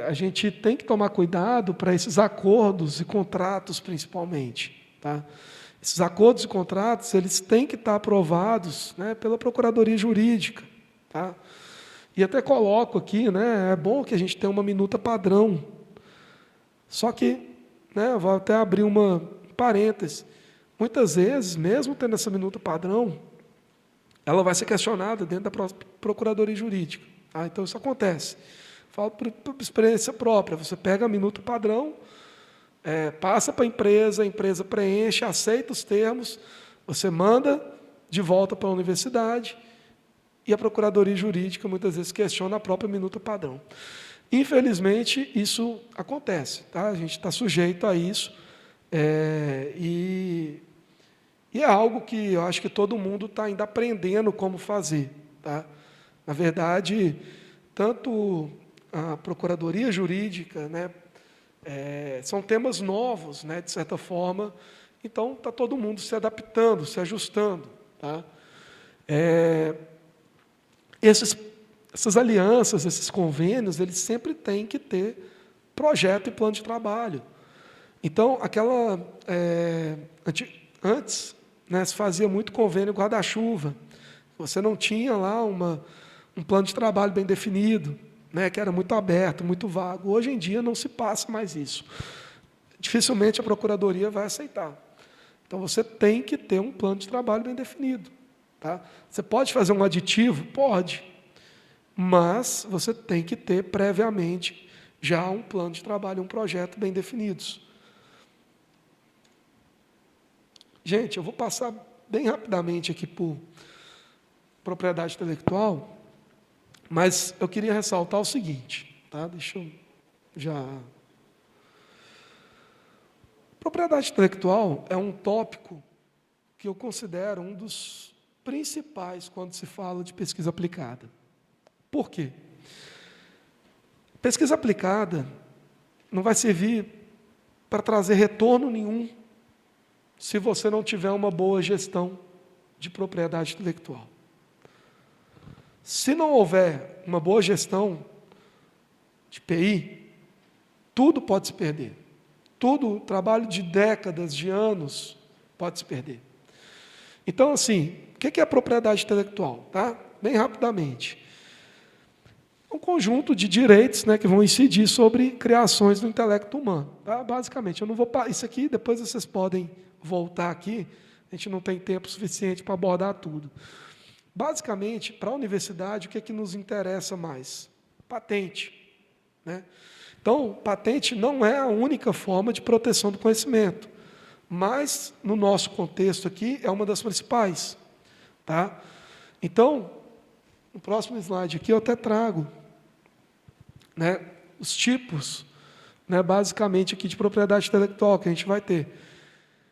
S4: a gente tem que tomar cuidado para esses acordos e contratos, principalmente. Tá? Esses acordos e contratos, eles têm que estar aprovados, né, pela Procuradoria Jurídica. Tá? E até coloco aqui, né, é bom que a gente tenha uma minuta padrão. Só que, né, vou até abrir uma parêntese. Muitas vezes, mesmo tendo essa minuta padrão, ela vai ser questionada dentro da Procuradoria Jurídica. Tá? Então, isso acontece. Falo por experiência própria. Você pega a minuta padrão, passa para a empresa preenche, aceita os termos, você manda de volta para a universidade e a Procuradoria Jurídica, muitas vezes, questiona a própria minuta padrão. Infelizmente, isso acontece. Tá? A gente está sujeito a isso. E é algo que eu acho que todo mundo está ainda aprendendo como fazer. Tá? Na verdade, tanto a Procuradoria Jurídica, né, são temas novos, né, de certa forma, então está todo mundo se adaptando, se ajustando. Tá? essas alianças, esses convênios, eles sempre têm que ter projeto e plano de trabalho. Então, antes, né, se fazia muito convênio guarda-chuva. Você não tinha lá um plano de trabalho bem definido, né, que era muito aberto, muito vago. Hoje em dia não se passa mais isso. Dificilmente a Procuradoria vai aceitar. Então, você tem que ter um plano de trabalho bem definido. Tá? Você pode fazer um aditivo? Pode. Mas você tem que ter previamente já um plano de trabalho, um projeto bem definidos. Gente, eu vou passar bem rapidamente aqui por propriedade intelectual, mas eu queria ressaltar o seguinte, tá? Deixa eu já... Propriedade intelectual é um tópico que eu considero um dos principais quando se fala de pesquisa aplicada. Por quê? Pesquisa aplicada não vai servir para trazer retorno nenhum se você não tiver uma boa gestão de propriedade intelectual. Se não houver uma boa gestão de PI, tudo pode se perder. Tudo, trabalho de décadas, de anos, pode se perder. Então, assim, o que é a propriedade intelectual? Tá? Bem rapidamente. Um conjunto de direitos, né, que vão incidir sobre criações do intelecto humano. Tá? Basicamente, eu não vou... Isso aqui, depois vocês podem voltar aqui, a gente não tem tempo suficiente para abordar tudo. Basicamente, para a universidade, o que é que nos interessa mais? Patente. Né? Então, patente não é a única forma de proteção do conhecimento, mas, no nosso contexto aqui, é uma das principais. Tá? Então, no próximo slide aqui, eu até trago, né, os tipos, né, basicamente, aqui de propriedade intelectual que a gente vai ter.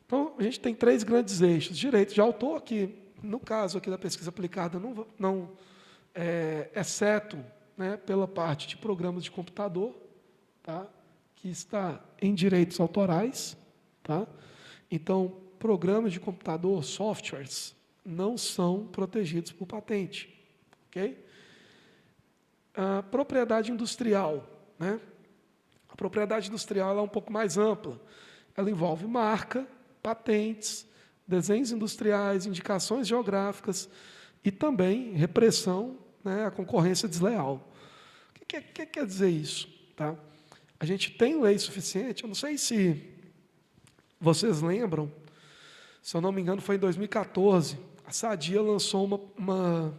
S4: Então, a gente tem 3 grandes eixos. Direito de autor, que, no caso aqui da pesquisa aplicada, exceto, né, pela parte de programas de computador, tá, que está em direitos autorais. Tá? Então, programas de computador, softwares, não são protegidos por patente. Okay? A propriedade industrial. Né? A propriedade industrial ela é um pouco mais ampla. Ela envolve marca, patentes, desenhos industriais, indicações geográficas e também repressão, né, à concorrência desleal. O que quer dizer isso? Tá? A gente tem lei suficiente, eu não sei se vocês lembram, se eu não me engano foi em 2014, a Sadia lançou uma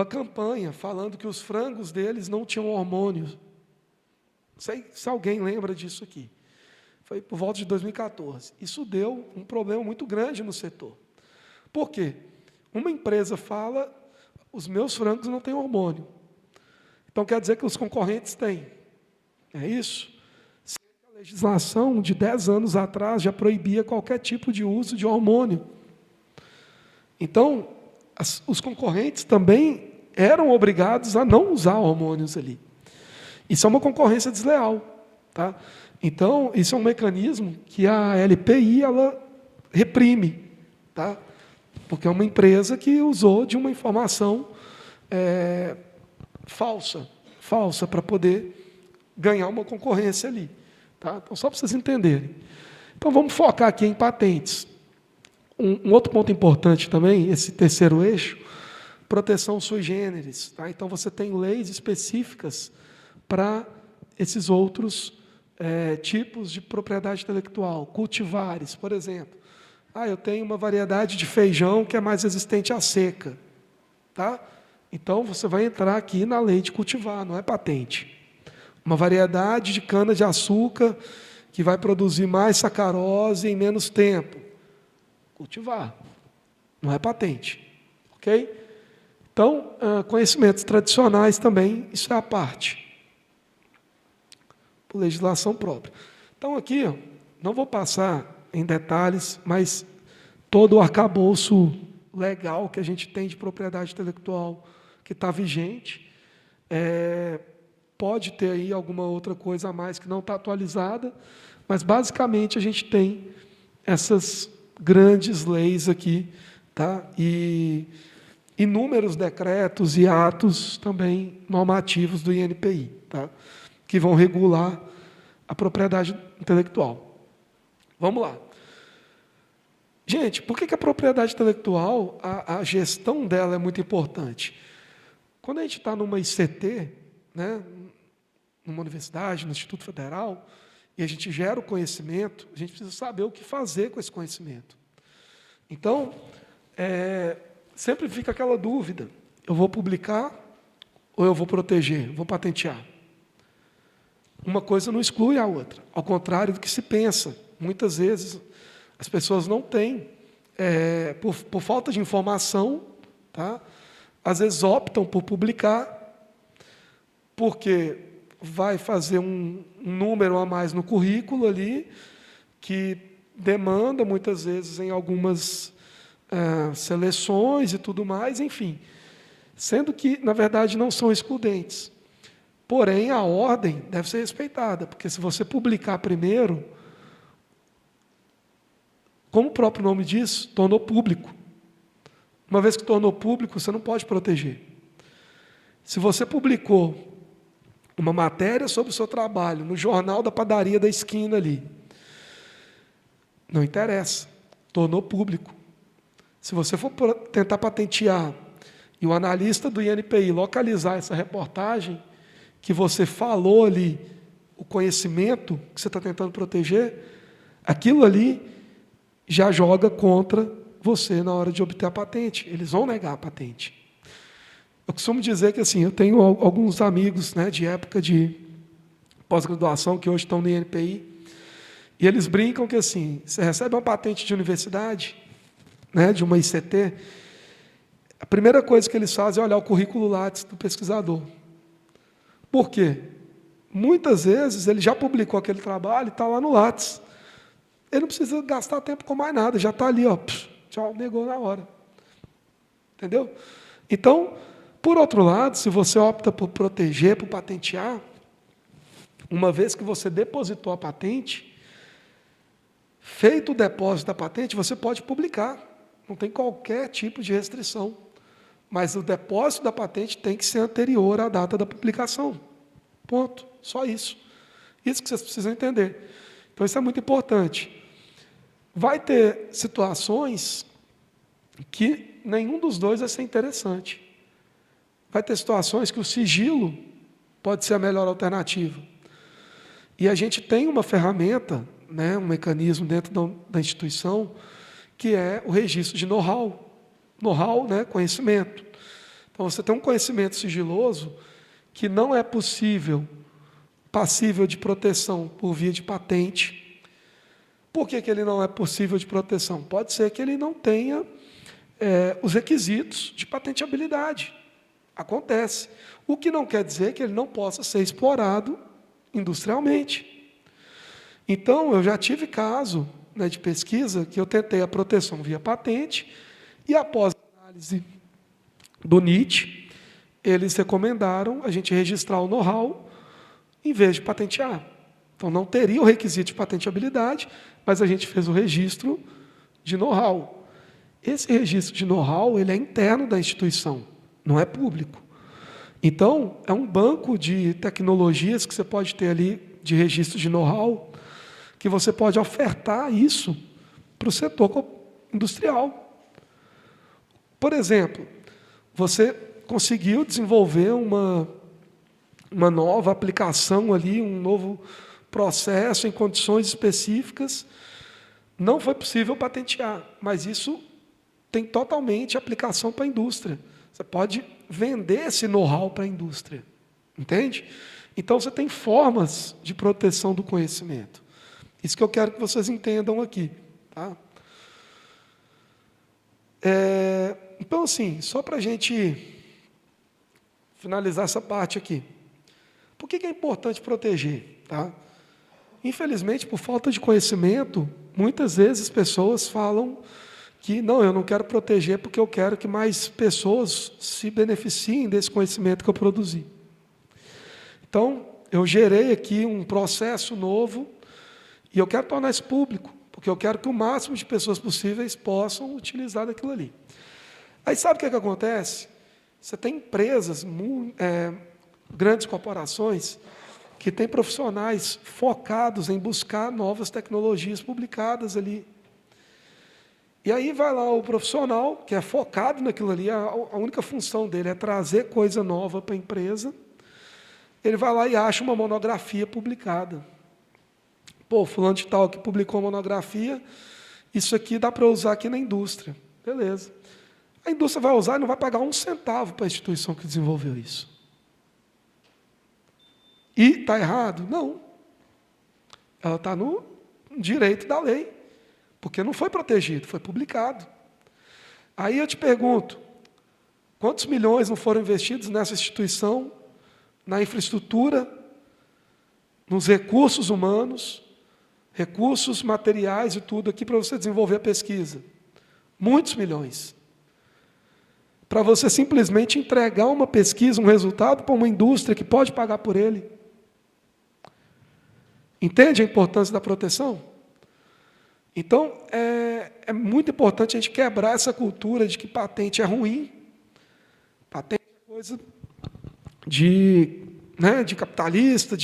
S4: campanha falando que os frangos deles não tinham hormônio. Não sei se alguém lembra disso aqui. Foi por volta de 2014. Isso deu um problema muito grande no setor. Por quê? Uma empresa fala, os meus frangos não têm hormônio. Então, quer dizer que os concorrentes têm. É isso? A legislação de 10 anos atrás já proibia qualquer tipo de uso de hormônio. Então, os concorrentes também eram obrigados a não usar hormônios ali. Isso é uma concorrência desleal. Tá? Então, isso é um mecanismo que a LPI ela reprime, tá? Porque é uma empresa que usou de uma informação falsa para poder ganhar uma concorrência ali. Tá? Então, só para vocês entenderem. Então, vamos focar aqui em patentes. Um outro ponto importante também, esse terceiro eixo, proteção sui generis. Tá? Então, você tem leis específicas para esses outros tipos de propriedade intelectual. Cultivares, por exemplo. Eu tenho uma variedade de feijão que é mais resistente à seca. Tá? Então, você vai entrar aqui na lei de cultivar, não é patente. Uma variedade de cana-de-açúcar que vai produzir mais sacarose em menos tempo. Cultivar. Não é patente. Ok? Então, conhecimentos tradicionais também, isso é a parte. Por legislação própria. Então, aqui, não vou passar em detalhes, mas todo o arcabouço legal que a gente tem de propriedade intelectual que está vigente, pode ter aí alguma outra coisa a mais que não está atualizada, mas, basicamente, a gente tem essas grandes leis aqui, tá? E inúmeros decretos e atos também normativos do INPI, tá? Que vão regular a propriedade intelectual. Vamos lá. Gente, por que a propriedade intelectual, a gestão dela é muito importante? Quando a gente está numa ICT, né, numa universidade, no Instituto Federal, e a gente gera o conhecimento, a gente precisa saber o que fazer com esse conhecimento. Então, sempre fica aquela dúvida, eu vou publicar ou eu vou proteger, vou patentear? Uma coisa não exclui a outra, ao contrário do que se pensa. Muitas vezes as pessoas não têm, por falta de informação, tá? Às vezes optam por publicar, porque vai fazer um número a mais no currículo ali, que demanda, muitas vezes, em algumas seleções e tudo mais, enfim. Sendo que, na verdade, não são excludentes. Porém, a ordem deve ser respeitada, porque se você publicar primeiro, como o próprio nome diz, tornou público. Uma vez que tornou público, você não pode proteger. Se você publicou uma matéria sobre o seu trabalho no jornal da padaria da esquina ali, não interessa, tornou público. Se você for tentar patentear e o analista do INPI localizar essa reportagem que você falou ali, o conhecimento que você está tentando proteger, aquilo ali já joga contra você na hora de obter a patente. Eles vão negar a patente. Eu costumo dizer que assim, eu tenho alguns amigos, né, de época de pós-graduação que hoje estão no INPI, e eles brincam que assim, você recebe uma patente de universidade, né, de uma ICT, a primeira coisa que eles fazem é olhar o currículo Lattes do pesquisador. Por quê? Muitas vezes ele já publicou aquele trabalho e está lá no Lattes. Ele não precisa gastar tempo com mais nada, já está ali, ó, tchau, negou na hora. Entendeu? Então, por outro lado, se você opta por proteger, por patentear, uma vez que você depositou a patente, feito o depósito da patente, você pode publicar. Não tem qualquer tipo de restrição. Mas o depósito da patente tem que ser anterior à data da publicação. Ponto. Só isso. Isso que vocês precisam entender. Então, isso é muito importante. Vai ter situações que nenhum dos dois vai ser interessante. Vai ter situações que o sigilo pode ser a melhor alternativa. E a gente tem uma ferramenta, né, um mecanismo dentro da instituição, que é o registro de know-how. Know-how, né, conhecimento. Então, você tem um conhecimento sigiloso que não é passível de proteção por via de patente. Por que ele não é possível de proteção? Pode ser que ele não tenha os requisitos de patenteabilidade. Acontece. O que não quer dizer que ele não possa ser explorado industrialmente. Então, eu já tive caso, né, de pesquisa que eu tentei a proteção via patente e, após a análise do NIT, eles recomendaram a gente registrar o know-how em vez de patentear. Então, não teria o requisito de patenteabilidade, mas a gente fez o registro de know-how. Esse registro de know-how ele é interno da instituição, não é público. Então, é um banco de tecnologias que você pode ter ali, de registro de know-how, que você pode ofertar isso para o setor industrial. Por exemplo, você conseguiu desenvolver uma nova aplicação ali, um novo processo em condições específicas, não foi possível patentear, mas isso tem totalmente aplicação para a indústria. Você pode vender esse know-how para a indústria, entende? Então, você tem formas de proteção do conhecimento. Isso que eu quero que vocês entendam aqui. Tá? Então, assim, só para a gente finalizar essa parte aqui. Por que é importante proteger? Tá? Infelizmente, por falta de conhecimento, muitas vezes pessoas falam que não, eu não quero proteger porque eu quero que mais pessoas se beneficiem desse conhecimento que eu produzi. Então, eu gerei aqui um processo novo e eu quero tornar isso público, porque eu quero que o máximo de pessoas possíveis possam utilizar daquilo ali. Aí sabe o que acontece? Você tem empresas, grandes corporações, que têm profissionais focados em buscar novas tecnologias publicadas ali. E aí vai lá o profissional, que é focado naquilo ali, a única função dele é trazer coisa nova para a empresa, ele vai lá e acha uma monografia publicada. Pô, fulano de tal que publicou uma monografia, isso aqui dá para usar aqui na indústria. Beleza. A indústria vai usar e não vai pagar um centavo para a instituição que desenvolveu isso. E está errado? Não. Ela está no direito da lei, porque não foi protegido, foi publicado. Aí eu te pergunto, quantos milhões não foram investidos nessa instituição, na infraestrutura, nos recursos humanos, recursos materiais e tudo aqui para você desenvolver a pesquisa? Muitos milhões. Para você simplesmente entregar uma pesquisa, um resultado para uma indústria que pode pagar por ele. Entende a importância da proteção? Então, é muito importante a gente quebrar essa cultura de que patente é ruim. Patente é coisa de capitalista,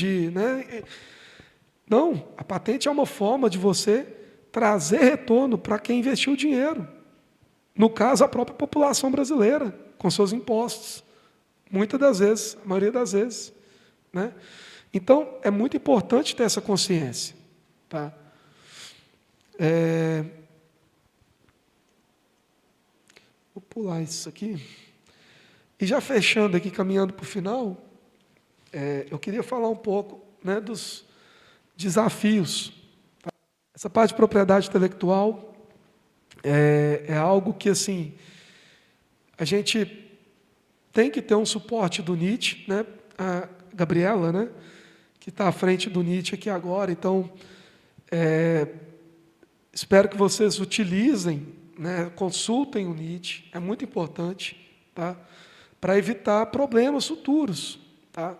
S4: Não, a patente é uma forma de você trazer retorno para quem investiu o dinheiro. No caso, a própria população brasileira, com seus impostos. Muitas das vezes, a maioria das vezes. Né? Então, é muito importante ter essa consciência. Tá? Vou pular isso aqui. E já fechando aqui, caminhando para o final, eu queria falar um pouco dos desafios. Tá? Essa parte de propriedade intelectual é algo que, assim, a gente tem que ter um suporte do NIT, né? A Gabriela, que está à frente do NIT aqui agora, então, espero que vocês utilizem, consultem o NIT, é muito importante, tá? Para evitar problemas futuros. Tá?